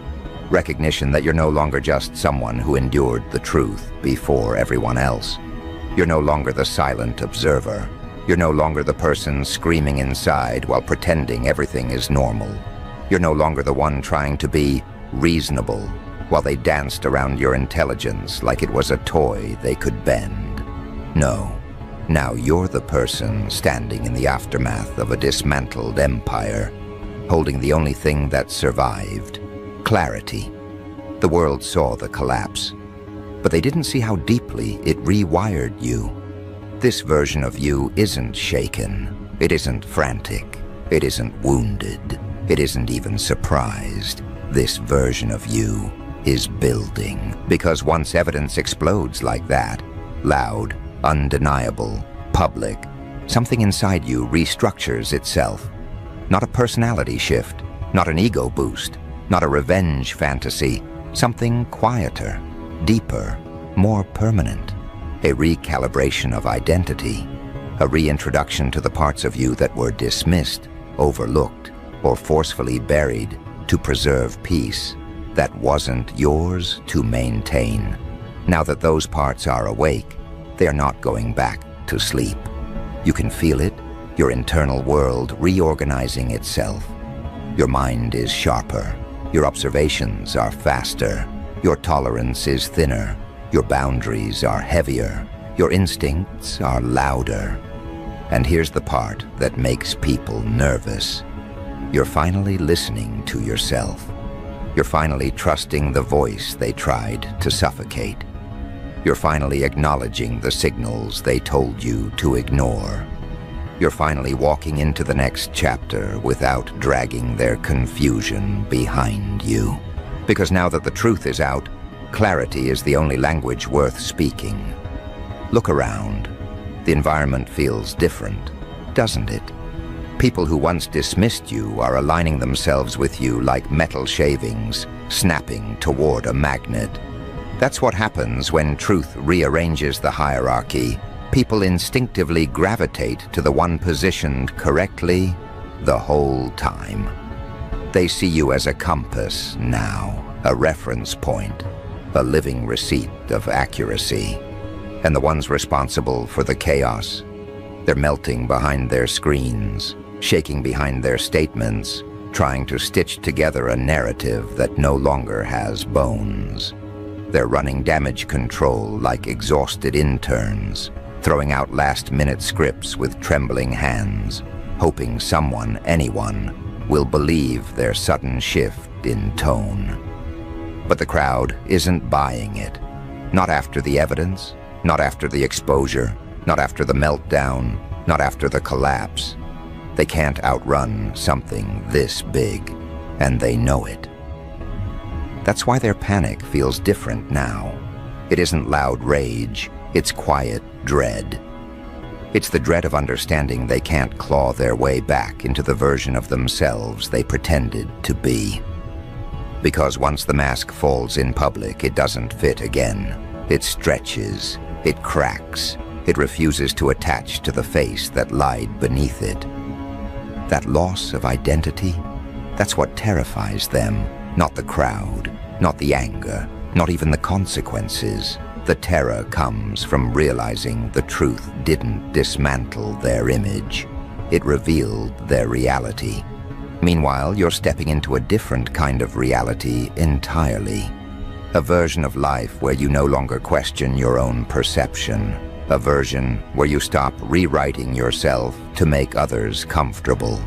Recognition that you're no longer just someone who endured the truth before everyone else. You're no longer the silent observer. You're no longer the person screaming inside while pretending everything is normal. You're no longer the one trying to be reasonable while they danced around your intelligence like it was a toy they could bend. No. Now you're the person standing in the aftermath of a dismantled empire, holding the only thing that survived: clarity. The world saw the collapse, but they didn't see how deeply it rewired you. This version of you isn't shaken. It isn't frantic. It isn't wounded. It isn't even surprised. This version of you is building. Because once evidence explodes like that, loud, undeniable, public, something inside you restructures itself. Not a personality shift, not an ego boost, not a revenge fantasy, something quieter, deeper, more permanent. A recalibration of identity, a reintroduction to the parts of you that were dismissed, overlooked, or forcefully buried to preserve peace that wasn't yours to maintain. Now that those parts are awake, they are not going back to sleep. You can feel it, your internal world reorganizing itself. Your mind is sharper, your observations are faster, your tolerance is thinner, your boundaries are heavier, your instincts are louder. And here's the part that makes people nervous. You're finally listening to yourself. You're finally trusting the voice they tried to suffocate. You're finally acknowledging the signals they told you to ignore. You're finally walking into the next chapter without dragging their confusion behind you. Because now that the truth is out, clarity is the only language worth speaking. Look around. The environment feels different, doesn't it? People who once dismissed you are aligning themselves with you like metal shavings, snapping toward a magnet. That's what happens when truth rearranges the hierarchy. People instinctively gravitate to the one positioned correctly the whole time. They see you as a compass now, a reference point, a living receipt of accuracy. And the ones responsible for the chaos, they're melting behind their screens, shaking behind their statements, trying to stitch together a narrative that no longer has bones. They're running damage control like exhausted interns, throwing out last-minute scripts with trembling hands, hoping someone, anyone, will believe their sudden shift in tone. But the crowd isn't buying it. Not after the evidence, not after the exposure, not after the meltdown, not after the collapse. They can't outrun something this big, and they know it. That's why their panic feels different now. It isn't loud rage, it's quiet dread. It's the dread of understanding they can't claw their way back into the version of themselves they pretended to be. Because once the mask falls in public, it doesn't fit again. It stretches, it cracks, it refuses to attach to the face that lied beneath it. That loss of identity, that's what terrifies them, not the crowd, not the anger, not even the consequences. The terror comes from realizing the truth didn't dismantle their image. It revealed their reality. Meanwhile, you're stepping into a different kind of reality entirely. A version of life where you no longer question your own perception. A version where you stop rewriting yourself to make others comfortable.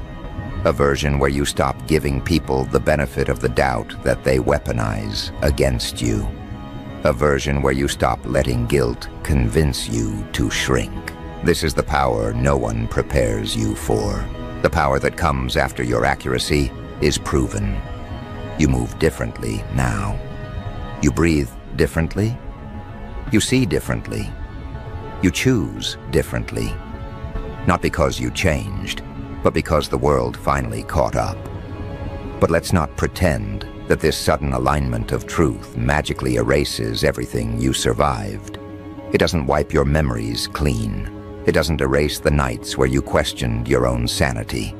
A version where you stop giving people the benefit of the doubt that they weaponize against you. A version where you stop letting guilt convince you to shrink. This is the power no one prepares you for. The power that comes after your accuracy, is proven. You move differently now. You breathe differently. You see differently. You choose differently. Not because you changed, but because the world finally caught up. But let's not pretend that this sudden alignment of truth magically erases everything you survived. It doesn't wipe your memories clean. It doesn't erase the nights where you questioned your own sanity.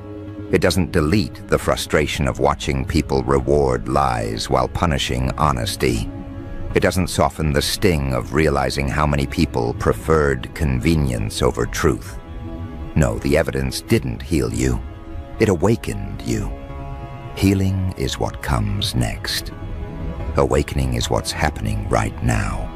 It doesn't delete the frustration of watching people reward lies while punishing honesty. It doesn't soften the sting of realizing how many people preferred convenience over truth. No, the evidence didn't heal you. It awakened you. Healing is what comes next. Awakening is what's happening right now.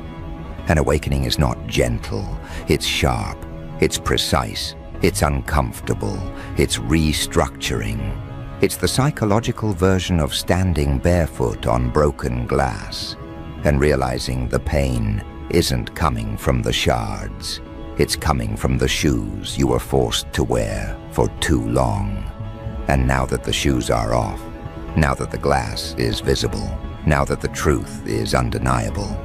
And awakening is not gentle, it's sharp, it's precise, it's uncomfortable, it's restructuring. It's the psychological version of standing barefoot on broken glass and realizing the pain isn't coming from the shards. It's coming from the shoes you were forced to wear for too long. And now that the shoes are off, now that the glass is visible, now that the truth is undeniable,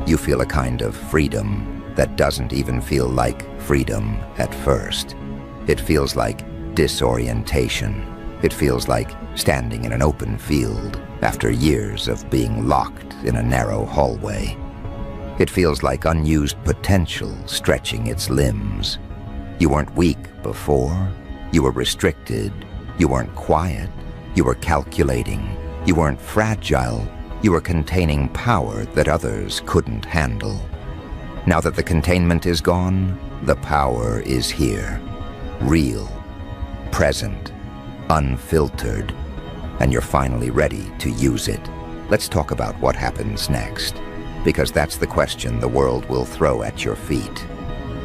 you feel a kind of freedom that doesn't even feel like freedom at first. It feels like disorientation. It feels like standing in an open field after years of being locked in a narrow hallway. It feels like unused potential stretching its limbs. You weren't weak before. You were restricted. You weren't quiet. You were calculating. You weren't fragile. You were containing power that others couldn't handle. Now that the containment is gone, the power is here. Real, present, unfiltered, and you're finally ready to use it. Let's talk about what happens next, because that's the question the world will throw at your feet.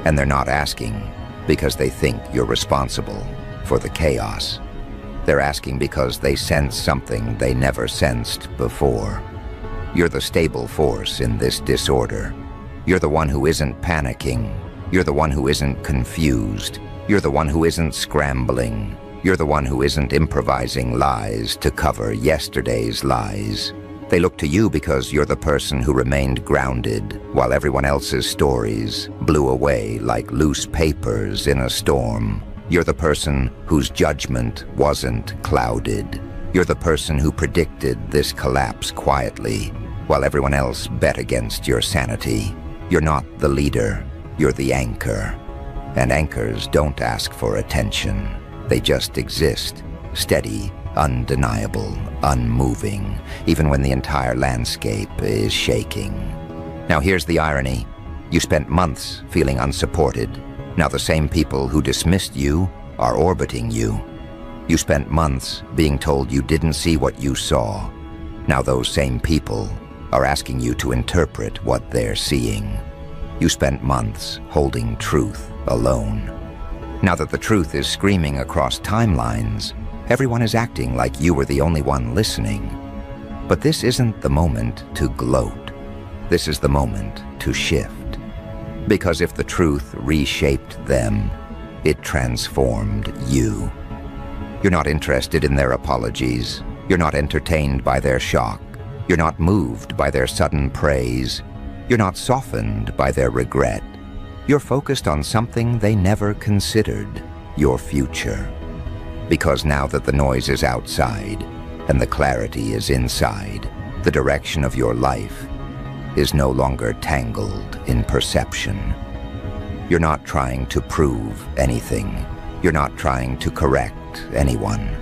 And they're not asking because they think you're responsible for the chaos. They're asking because they sense something they never sensed before. You're the stable force in this disorder. You're the one who isn't panicking. You're the one who isn't confused. You're the one who isn't scrambling. You're the one who isn't improvising lies to cover yesterday's lies. They look to you because you're the person who remained grounded while everyone else's stories blew away like loose papers in a storm. You're the person whose judgment wasn't clouded. You're the person who predicted this collapse quietly while everyone else bet against your sanity. You're not the leader, you're the anchor. And anchors don't ask for attention. They just exist, steady, undeniable, unmoving, even when the entire landscape is shaking. Now here's the irony. You spent months feeling unsupported. Now the same people who dismissed you are orbiting you. You spent months being told you didn't see what you saw. Now those same people are asking you to interpret what they're seeing. You spent months holding truth alone. Now that the truth is screaming across timelines, everyone is acting like you were the only one listening. But this isn't the moment to gloat. This is the moment to shift. Because if the truth reshaped them, it transformed you. You're not interested in their apologies. You're not entertained by their shock. You're not moved by their sudden praise. You're not softened by their regret. You're focused on something they never considered, your future. Because now that the noise is outside and the clarity is inside, the direction of your life is no longer tangled in perception. You're not trying to prove anything. You're not trying to correct anyone.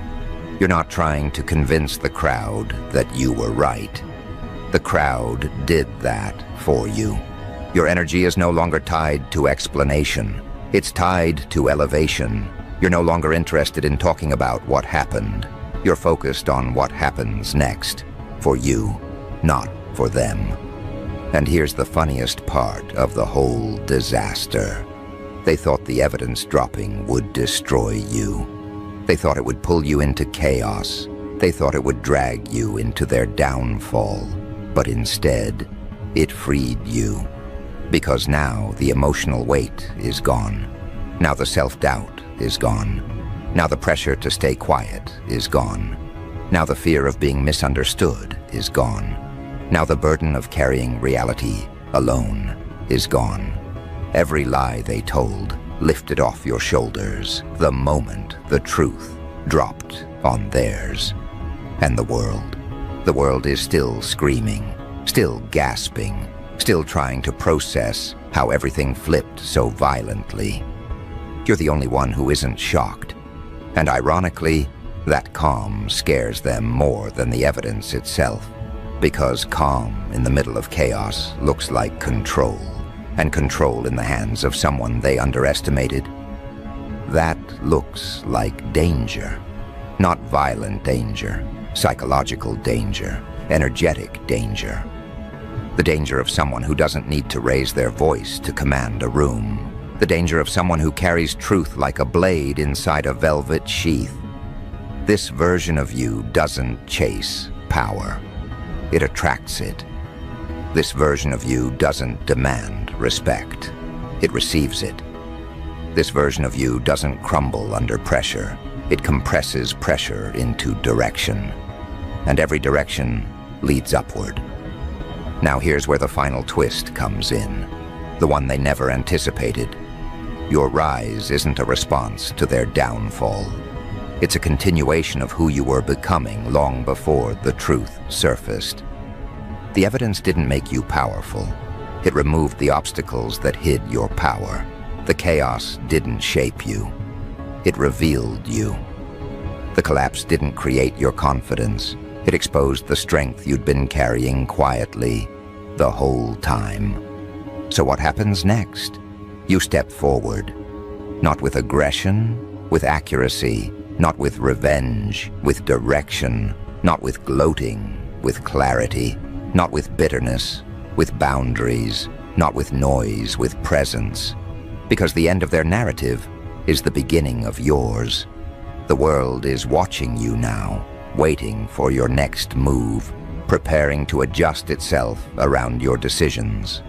You're not trying to convince the crowd that you were right. The crowd did that for you. Your energy is no longer tied to explanation. It's tied to elevation. You're no longer interested in talking about what happened. You're focused on what happens next, for you, not for them. And here's the funniest part of the whole disaster. They thought the evidence dropping would destroy you. They thought it would pull you into chaos. They thought it would drag you into their downfall. But instead, it freed you. Because now the emotional weight is gone. Now the self-doubt is gone. Now the pressure to stay quiet is gone. Now the fear of being misunderstood is gone. Now the burden of carrying reality alone is gone. Every lie they told lifted off your shoulders the moment the truth dropped on theirs. And the world is still screaming, still gasping, still trying to process how everything flipped so violently. You're the only one who isn't shocked. And ironically, that calm scares them more than the evidence itself, because calm in the middle of chaos looks like control, and control in the hands of someone they underestimated. That looks like danger. Not violent danger, psychological danger, energetic danger. The danger of someone who doesn't need to raise their voice to command a room. The danger of someone who carries truth like a blade inside a velvet sheath. This version of you doesn't chase power. It attracts it. This version of you doesn't demand respect. It receives it. This version of you doesn't crumble under pressure. It compresses pressure into direction. And every direction leads upward. Now here's where the final twist comes in. The one they never anticipated. Your rise isn't a response to their downfall. It's a continuation of who you were becoming long before the truth surfaced. The evidence didn't make you powerful. It removed the obstacles that hid your power. The chaos didn't shape you. It revealed you. The collapse didn't create your confidence. It exposed the strength you'd been carrying quietly the whole time. So what happens next? You step forward, not with aggression, with accuracy, not with revenge, with direction, not with gloating, with clarity, not with bitterness, with boundaries, not with noise, with presence. Because the end of their narrative is the beginning of yours. The world is watching you now, waiting for your next move, preparing to adjust itself around your decisions.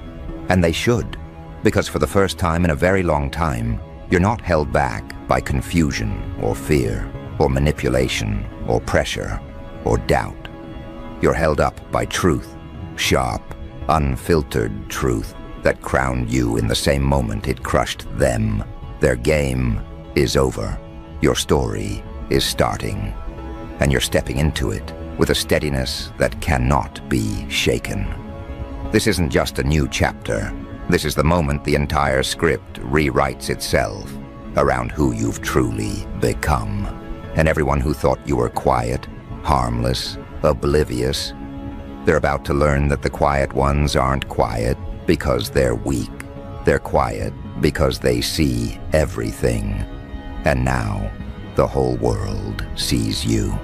And they should, because for the first time in a very long time, you're not held back by confusion or fear or manipulation or pressure or doubt. You're held up by truth, sharp, unfiltered truth that crowned you in the same moment it crushed them. Their game is over. Your story is starting. And you're stepping into it with a steadiness that cannot be shaken. This isn't just a new chapter. This is the moment the entire script rewrites itself around who you've truly become. And everyone who thought you were quiet, harmless, oblivious, they're about to learn that the quiet ones aren't quiet because they're weak. They're quiet because they see everything. And now, the whole world sees you.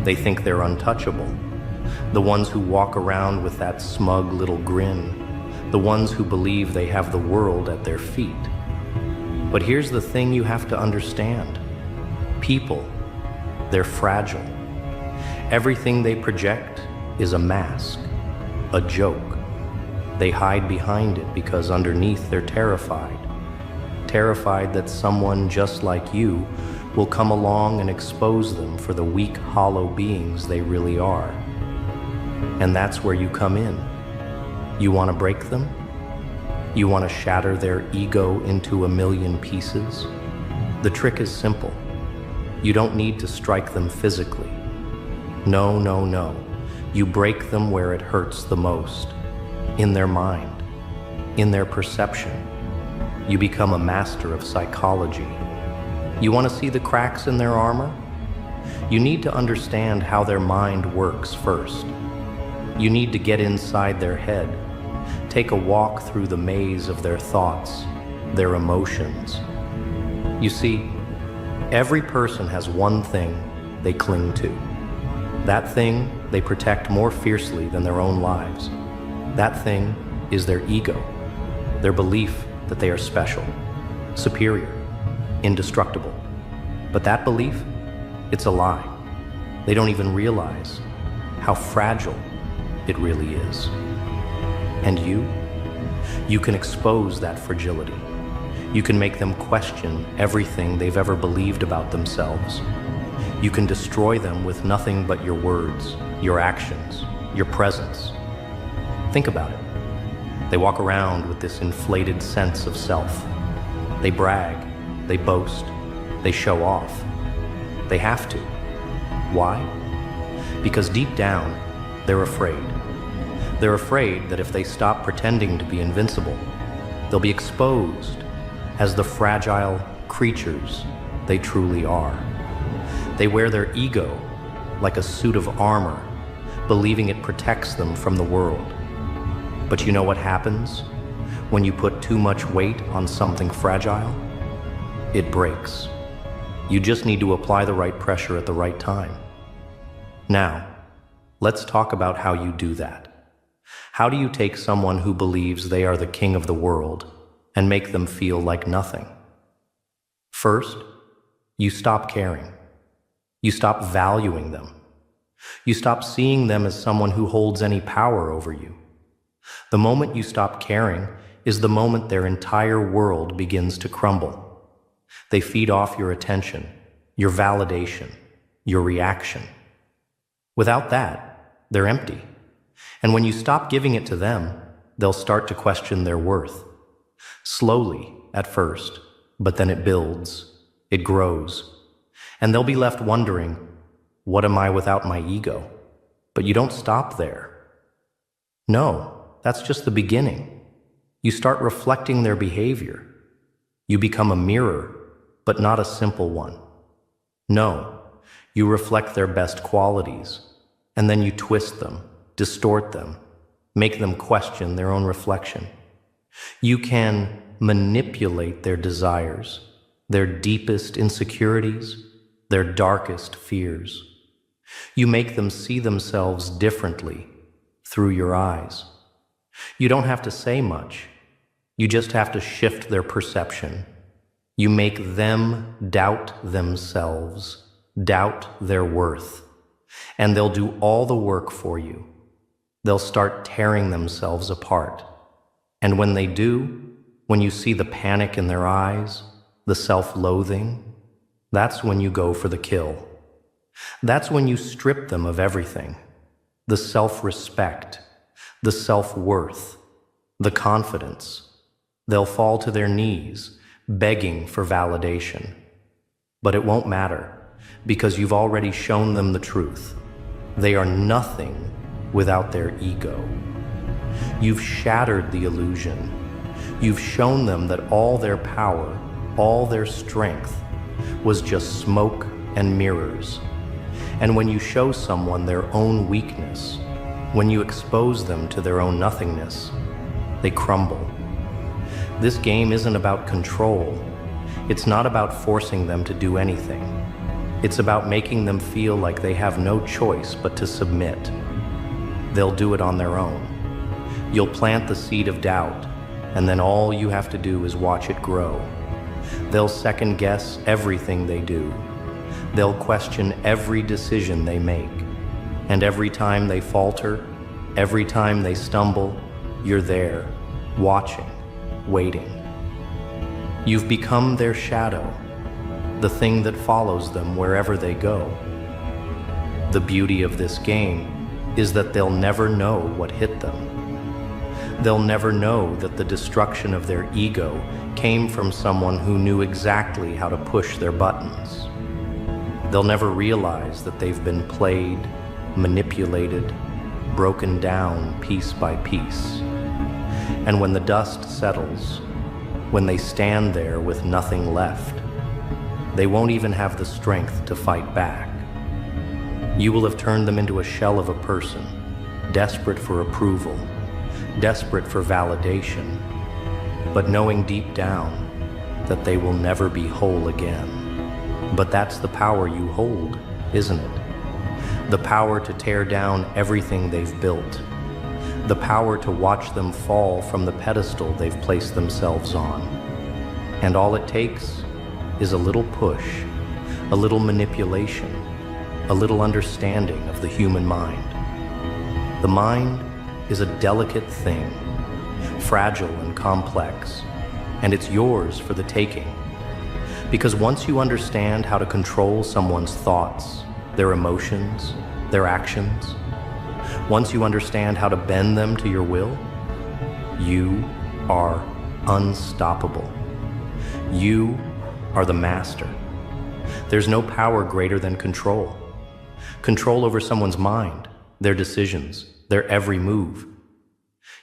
They think they're untouchable. The ones who walk around with that smug little grin. The ones who believe they have the world at their feet. But here's the thing you have to understand. People, they're fragile. Everything they project is a mask, a joke. They hide behind it because underneath they're terrified. Terrified that someone just like you will come along and expose them for the weak, hollow beings they really are. And that's where you come in. You want to break them? You want to shatter their ego into a million pieces? The trick is simple. You don't need to strike them physically. No, no, no. You break them where it hurts the most. In their mind. In their perception. You become a master of psychology. You want to see the cracks in their armor? You need to understand how their mind works first. You need to get inside their head. Take a walk through the maze of their thoughts, their emotions. You see, every person has one thing they cling to. That thing they protect more fiercely than their own lives. That thing is their ego, their belief that they are special, superior, indestructible. But that belief, it's a lie. They don't even realize how fragile it really is. And you can expose that fragility. You can make them question everything they've ever believed about themselves. You can destroy them with nothing but your words, your actions, your presence. Think about it. They walk around with this inflated sense of self. They brag, they boast, they show off. They have to. Why? Because deep down, they're afraid. They're afraid that if they stop pretending to be invincible, they'll be exposed as the fragile creatures they truly are. They wear their ego like a suit of armor, believing it protects them from the world. But you know what happens when you put too much weight on something fragile? It breaks. You just need to apply the right pressure at the right time. Now, let's talk about how you do that. How do you take someone who believes they are the king of the world and make them feel like nothing? First, you stop caring. You stop valuing them. You stop seeing them as someone who holds any power over you. The moment you stop caring is the moment their entire world begins to crumble. They feed off your attention, your validation, your reaction. Without that, they're empty. And when you stop giving it to them, they'll start to question their worth. Slowly, at first, but then it builds, it grows. And they'll be left wondering, what am I without my ego? But you don't stop there. No, that's just the beginning. You start reflecting their behavior. You become a mirror, but not a simple one. No, you reflect their best qualities, and then you twist them, distort them, make them question their own reflection. You can manipulate their desires, their deepest insecurities, their darkest fears. You make them see themselves differently through your eyes. You don't have to say much. You just have to shift their perception. You make them doubt themselves, doubt their worth, and they'll do all the work for you. They'll start tearing themselves apart. And when they do, when you see the panic in their eyes, the self-loathing, that's when you go for the kill. That's when you strip them of everything. The self-respect, the self-worth, the confidence. They'll fall to their knees, begging for validation. But it won't matter, because you've already shown them the truth. They are nothing without their ego. You've shattered the illusion. You've shown them that all their power, all their strength, was just smoke and mirrors. And when you show someone their own weakness, when you expose them to their own nothingness, they crumble. This game isn't about control. It's not about forcing them to do anything. It's about making them feel like they have no choice but to submit. They'll do it on their own. You'll plant the seed of doubt, and then all you have to do is watch it grow. They'll second guess everything they do. They'll question every decision they make. And every time they falter, every time they stumble, you're there, watching, waiting. You've become their shadow, the thing that follows them wherever they go. The beauty of this game is that they'll never know what hit them. They'll never know that the destruction of their ego came from someone who knew exactly how to push their buttons. They'll never realize that they've been played, manipulated, broken down piece by piece. And when the dust settles, when they stand there with nothing left, they won't even have the strength to fight back. You will have turned them into a shell of a person, desperate for approval, desperate for validation, but knowing deep down that they will never be whole again. But that's the power you hold, isn't it? The power to tear down everything they've built. The power to watch them fall from the pedestal they've placed themselves on. And all it takes is a little push, a little manipulation, a little understanding of the human mind. The mind is a delicate thing, fragile and complex, and it's yours for the taking. Because once you understand how to control someone's thoughts, their emotions, their actions, once you understand how to bend them to your will, you are unstoppable. You are the master. There's no power greater than control. Control over someone's mind, their decisions, their every move.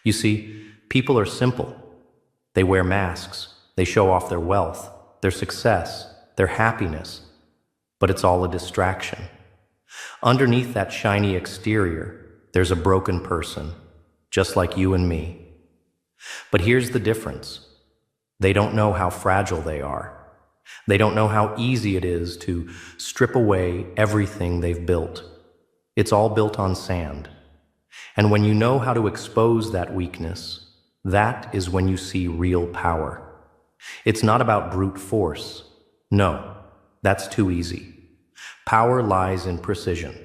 You see, people are simple. They wear masks. They show off their wealth, their success, their happiness. But it's all a distraction. Underneath that shiny exterior, there's a broken person, just like you and me. But here's the difference. They don't know how fragile they are. They don't know how easy it is to strip away everything they've built. It's all built on sand. And when you know how to expose that weakness, that is when you see real power. It's not about brute force. No, that's too easy. Power lies in precision.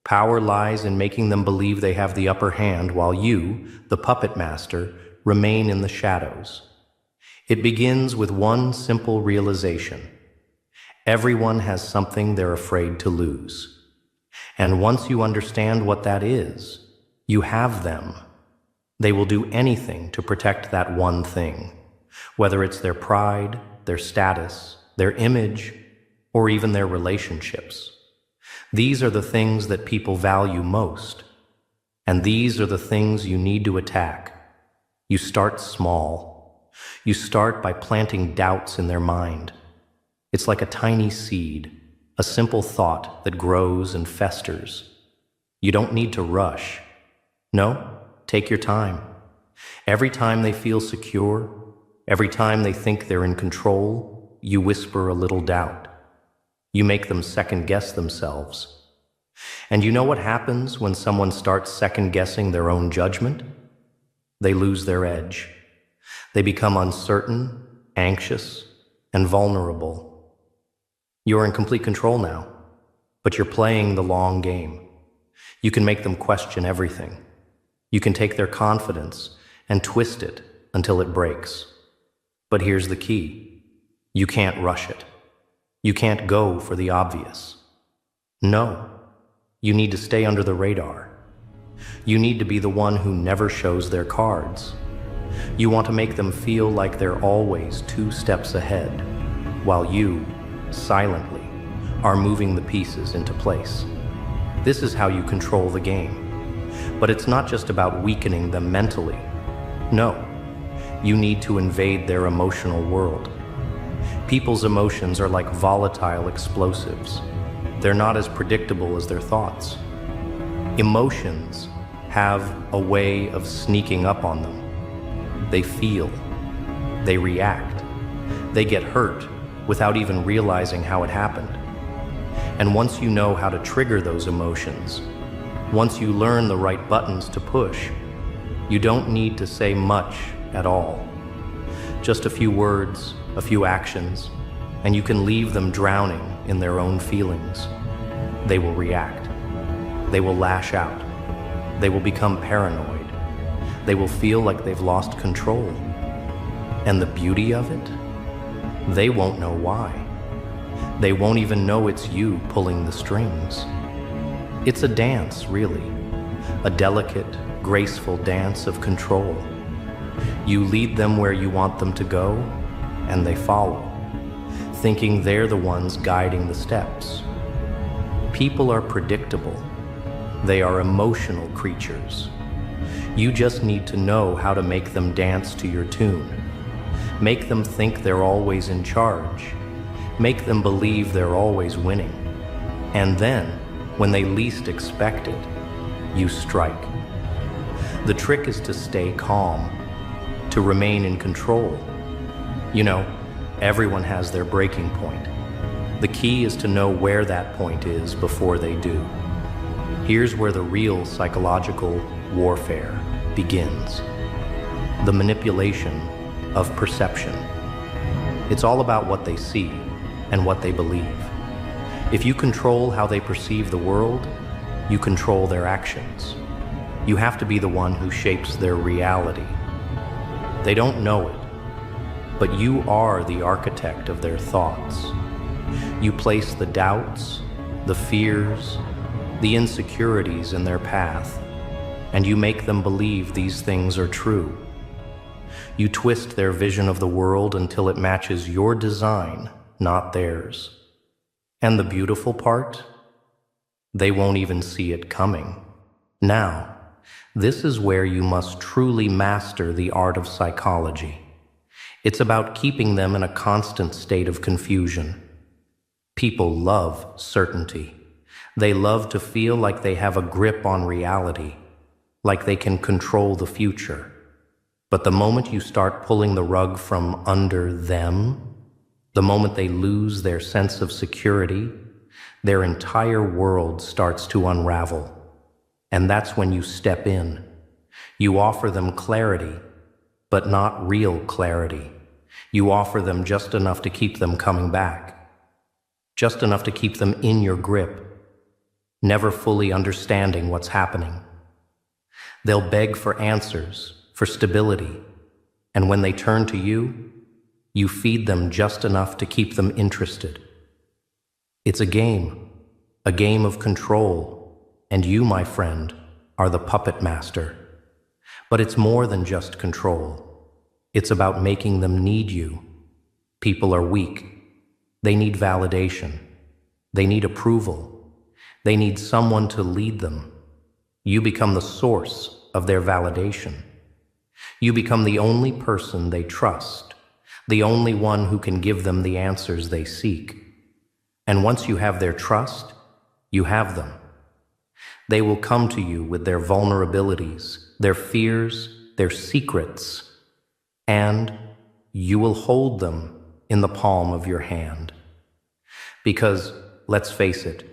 Power lies in making them believe they have the upper hand while you, the puppet master, remain in the shadows. It begins with one simple realization. Everyone has something they're afraid to lose. And once you understand what that is, you have them. They will do anything to protect that one thing, whether it's their pride, their status, their image, or even their relationships. These are the things that people value most, and these are the things you need to attack. You start small. You start by planting doubts in their mind. It's like a tiny seed, a simple thought that grows and festers. You don't need to rush. No, take your time. Every time they feel secure, every time they think they're in control, you whisper a little doubt. You make them second-guess themselves. And you know what happens when someone starts second-guessing their own judgment? They lose their edge. They become uncertain, anxious, and vulnerable. You're in complete control now, but you're playing the long game. You can make them question everything. You can take their confidence and twist it until it breaks. But here's the key. You can't rush it. You can't go for the obvious. No, you need to stay under the radar. You need to be the one who never shows their cards. You want to make them feel like they're always 2 steps ahead, while you, silently, are moving the pieces into place. This is how you control the game. But it's not just about weakening them mentally. No, you need to invade their emotional world. People's emotions are like volatile explosives. They're not as predictable as their thoughts. Emotions have a way of sneaking up on them. They feel. They react. They get hurt without even realizing how it happened. And once you know how to trigger those emotions, once you learn the right buttons to push, you don't need to say much at all. Just a few words, a few actions, and you can leave them drowning in their own feelings. They will react. They will lash out. They will become paranoid. They will feel like they've lost control. And the beauty of it? They won't know why. They won't even know it's you pulling the strings. It's a dance, really. A delicate, graceful dance of control. You lead them where you want them to go, and they follow, thinking they're the ones guiding the steps. People are predictable. They are emotional creatures. You just need to know how to make them dance to your tune. Make them think they're always in charge. Make them believe they're always winning. And then, when they least expect it, you strike. The trick is to stay calm, to remain in control. You know, everyone has their breaking point. The key is to know where that point is before they do. Here's where the real psychological warfare begins. The manipulation of perception. It's all about what they see and what they believe. If you control how they perceive the world, you control their actions. You have to be the one who shapes their reality. They don't know it, but you are the architect of their thoughts. You place the doubts, the fears, the insecurities in their path, and you make them believe these things are true. You twist their vision of the world until it matches your design, not theirs. And the beautiful part? They won't even see it coming. Now, this is where you must truly master the art of psychology. It's about keeping them in a constant state of confusion. People love certainty. They love to feel like they have a grip on reality, like they can control the future. But the moment you start pulling the rug from under them, the moment they lose their sense of security, their entire world starts to unravel. And that's when you step in. You offer them clarity, but not real clarity. You offer them just enough to keep them coming back, just enough to keep them in your grip, never fully understanding what's happening. They'll beg for answers, for stability, and when they turn to you, you feed them just enough to keep them interested. It's a game of control, and you, my friend, are the puppet master. But it's more than just control. It's about making them need you. People are weak. They need validation. They need approval. They need someone to lead them. You become the source of their validation. You become the only person they trust, the only one who can give them the answers they seek. And once you have their trust, you have them. They will come to you with their vulnerabilities, their fears, their secrets, and you will hold them in the palm of your hand. Because, let's face it,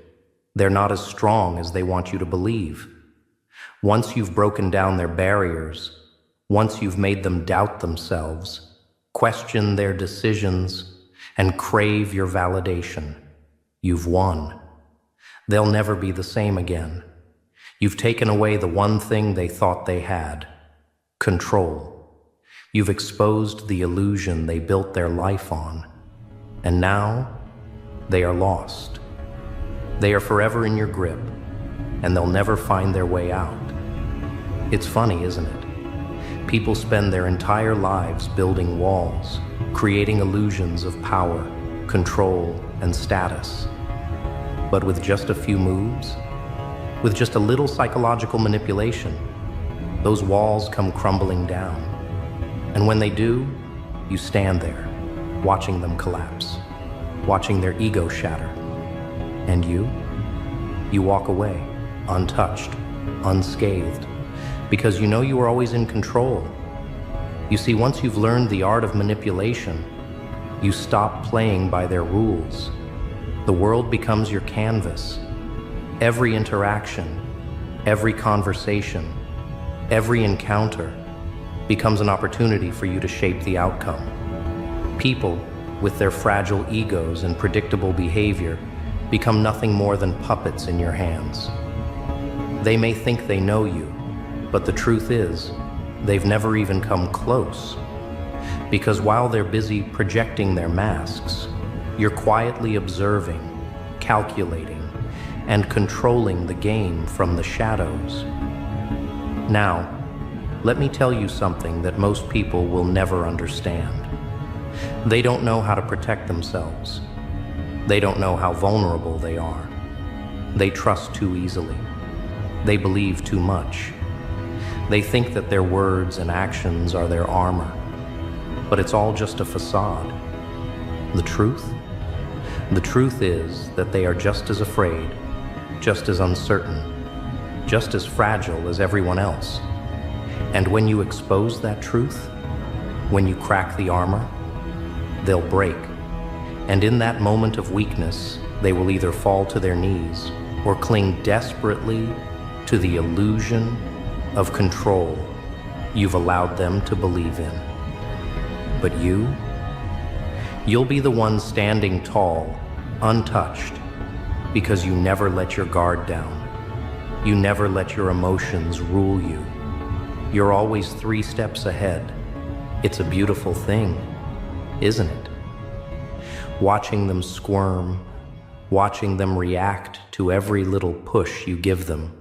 they're not as strong as they want you to believe. Once you've broken down their barriers, once you've made them doubt themselves, question their decisions, and crave your validation, you've won. They'll never be the same again. You've taken away the one thing they thought they had: control. You've exposed the illusion they built their life on, and now they are lost. They are forever in your grip, and they'll never find their way out. It's funny, isn't it? People spend their entire lives building walls, creating illusions of power, control, and status. But with just a few moves, with just a little psychological manipulation, those walls come crumbling down. And when they do, you stand there, watching them collapse, watching their ego shatter. And you walk away, untouched, unscathed, because you know you were always in control. You see, once you've learned the art of manipulation, you stop playing by their rules. The world becomes your canvas. Every interaction, every conversation, every encounter becomes an opportunity for you to shape the outcome. People, with their fragile egos and predictable behavior, become nothing more than puppets in your hands. They may think they know you, but the truth is, they've never even come close. Because while they're busy projecting their masks, you're quietly observing, calculating, and controlling the game from the shadows. Now, let me tell you something that most people will never understand. They don't know how to protect themselves. They don't know how vulnerable they are. They trust too easily. They believe too much. They think that their words and actions are their armor, but it's all just a facade. The truth? The truth is that they are just as afraid, just as uncertain, just as fragile as everyone else. And when you expose that truth, when you crack the armor, they'll break. And in that moment of weakness, they will either fall to their knees or cling desperately to the illusion of control you've allowed them to believe in. But you'll be the one standing tall, untouched, because you never let your guard down. You never let your emotions rule you. You're always 3 steps ahead. It's a beautiful thing, isn't it? Watching them squirm, watching them react to every little push you give them,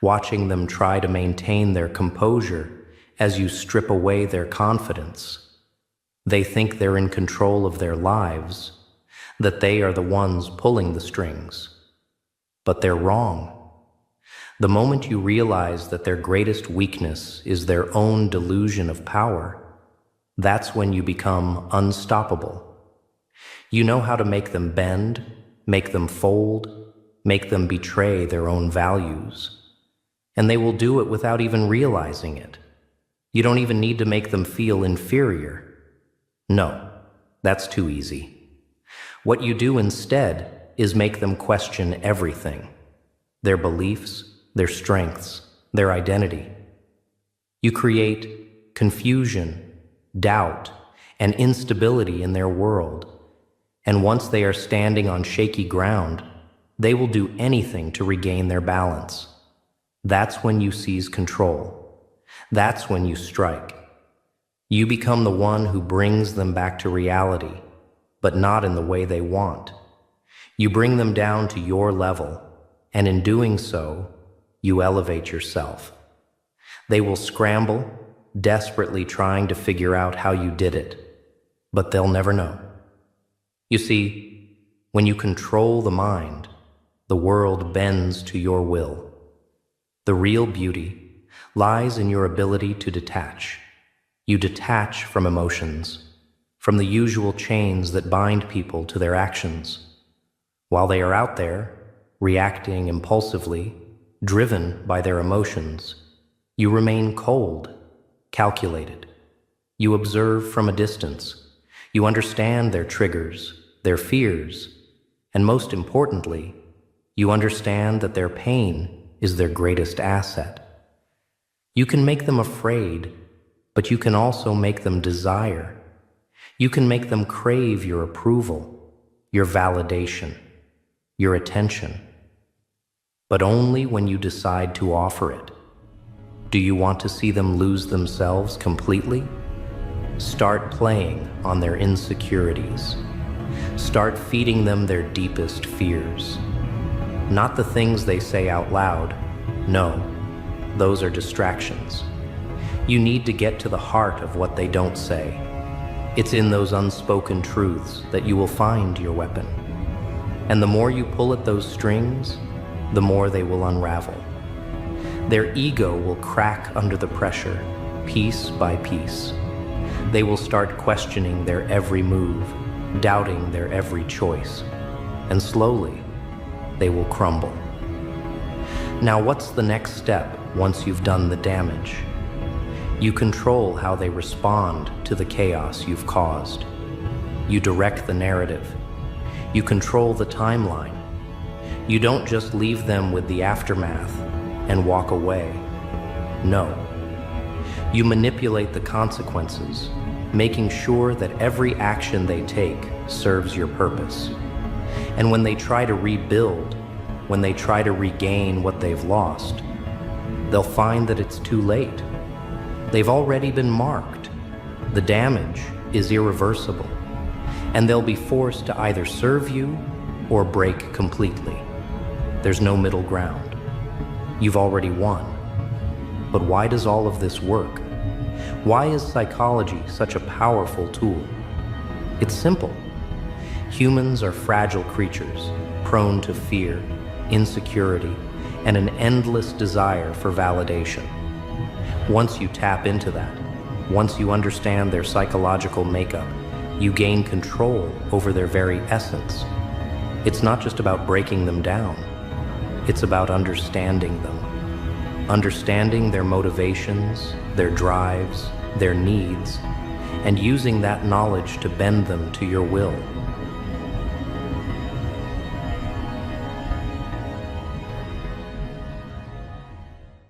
watching them try to maintain their composure as you strip away their confidence. They think they're in control of their lives, that they are the ones pulling the strings. But they're wrong. The moment you realize that their greatest weakness is their own delusion of power, that's when you become unstoppable. You know how to make them bend, make them fold, make them betray their own values. And they will do it without even realizing it. You don't even need to make them feel inferior. No, that's too easy. What you do instead is make them question everything. Their beliefs, their strengths, their identity. You create confusion, doubt, and instability in their world. And once they are standing on shaky ground, they will do anything to regain their balance. That's when you seize control. That's when you strike. You become the one who brings them back to reality, but not in the way they want. You bring them down to your level, and in doing so, you elevate yourself. They will scramble, desperately trying to figure out how you did it, but they'll never know. You see, when you control the mind, the world bends to your will. The real beauty lies in your ability to detach. You detach from emotions, from the usual chains that bind people to their actions. While they are out there, reacting impulsively, driven by their emotions, you remain cold, calculated. You observe from a distance. You understand their triggers, their fears, and most importantly, you understand that their pain is their greatest asset. You can make them afraid, but you can also make them desire. You can make them crave your approval, your validation, your attention. But only when you decide to offer it. Do you want to see them lose themselves completely? Start playing on their insecurities. Start feeding them their deepest fears. Not the things they say out loud. No, those are distractions. You need to get to the heart of what they don't say. It's in those unspoken truths that you will find your weapon. And the more you pull at those strings, the more they will unravel. Their ego will crack under the pressure, piece by piece. They will start questioning their every move, doubting their every choice, and slowly, they will crumble. Now, what's the next step once you've done the damage? You control how they respond to the chaos you've caused. You direct the narrative. You control the timeline. You don't just leave them with the aftermath and walk away. No. You manipulate the consequences, making sure that every action they take serves your purpose. And when they try to rebuild, when they try to regain what they've lost, they'll find that it's too late. They've already been marked. The damage is irreversible, and they'll be forced to either serve you or break completely. There's no middle ground. You've already won. But why does all of this work? Why is psychology such a powerful tool? It's simple. Humans are fragile creatures, prone to fear, insecurity, and an endless desire for validation. Once you tap into that, once you understand their psychological makeup, you gain control over their very essence. It's not just about breaking them down. It's about understanding them. Understanding their motivations, their drives, their needs, and using that knowledge to bend them to your will.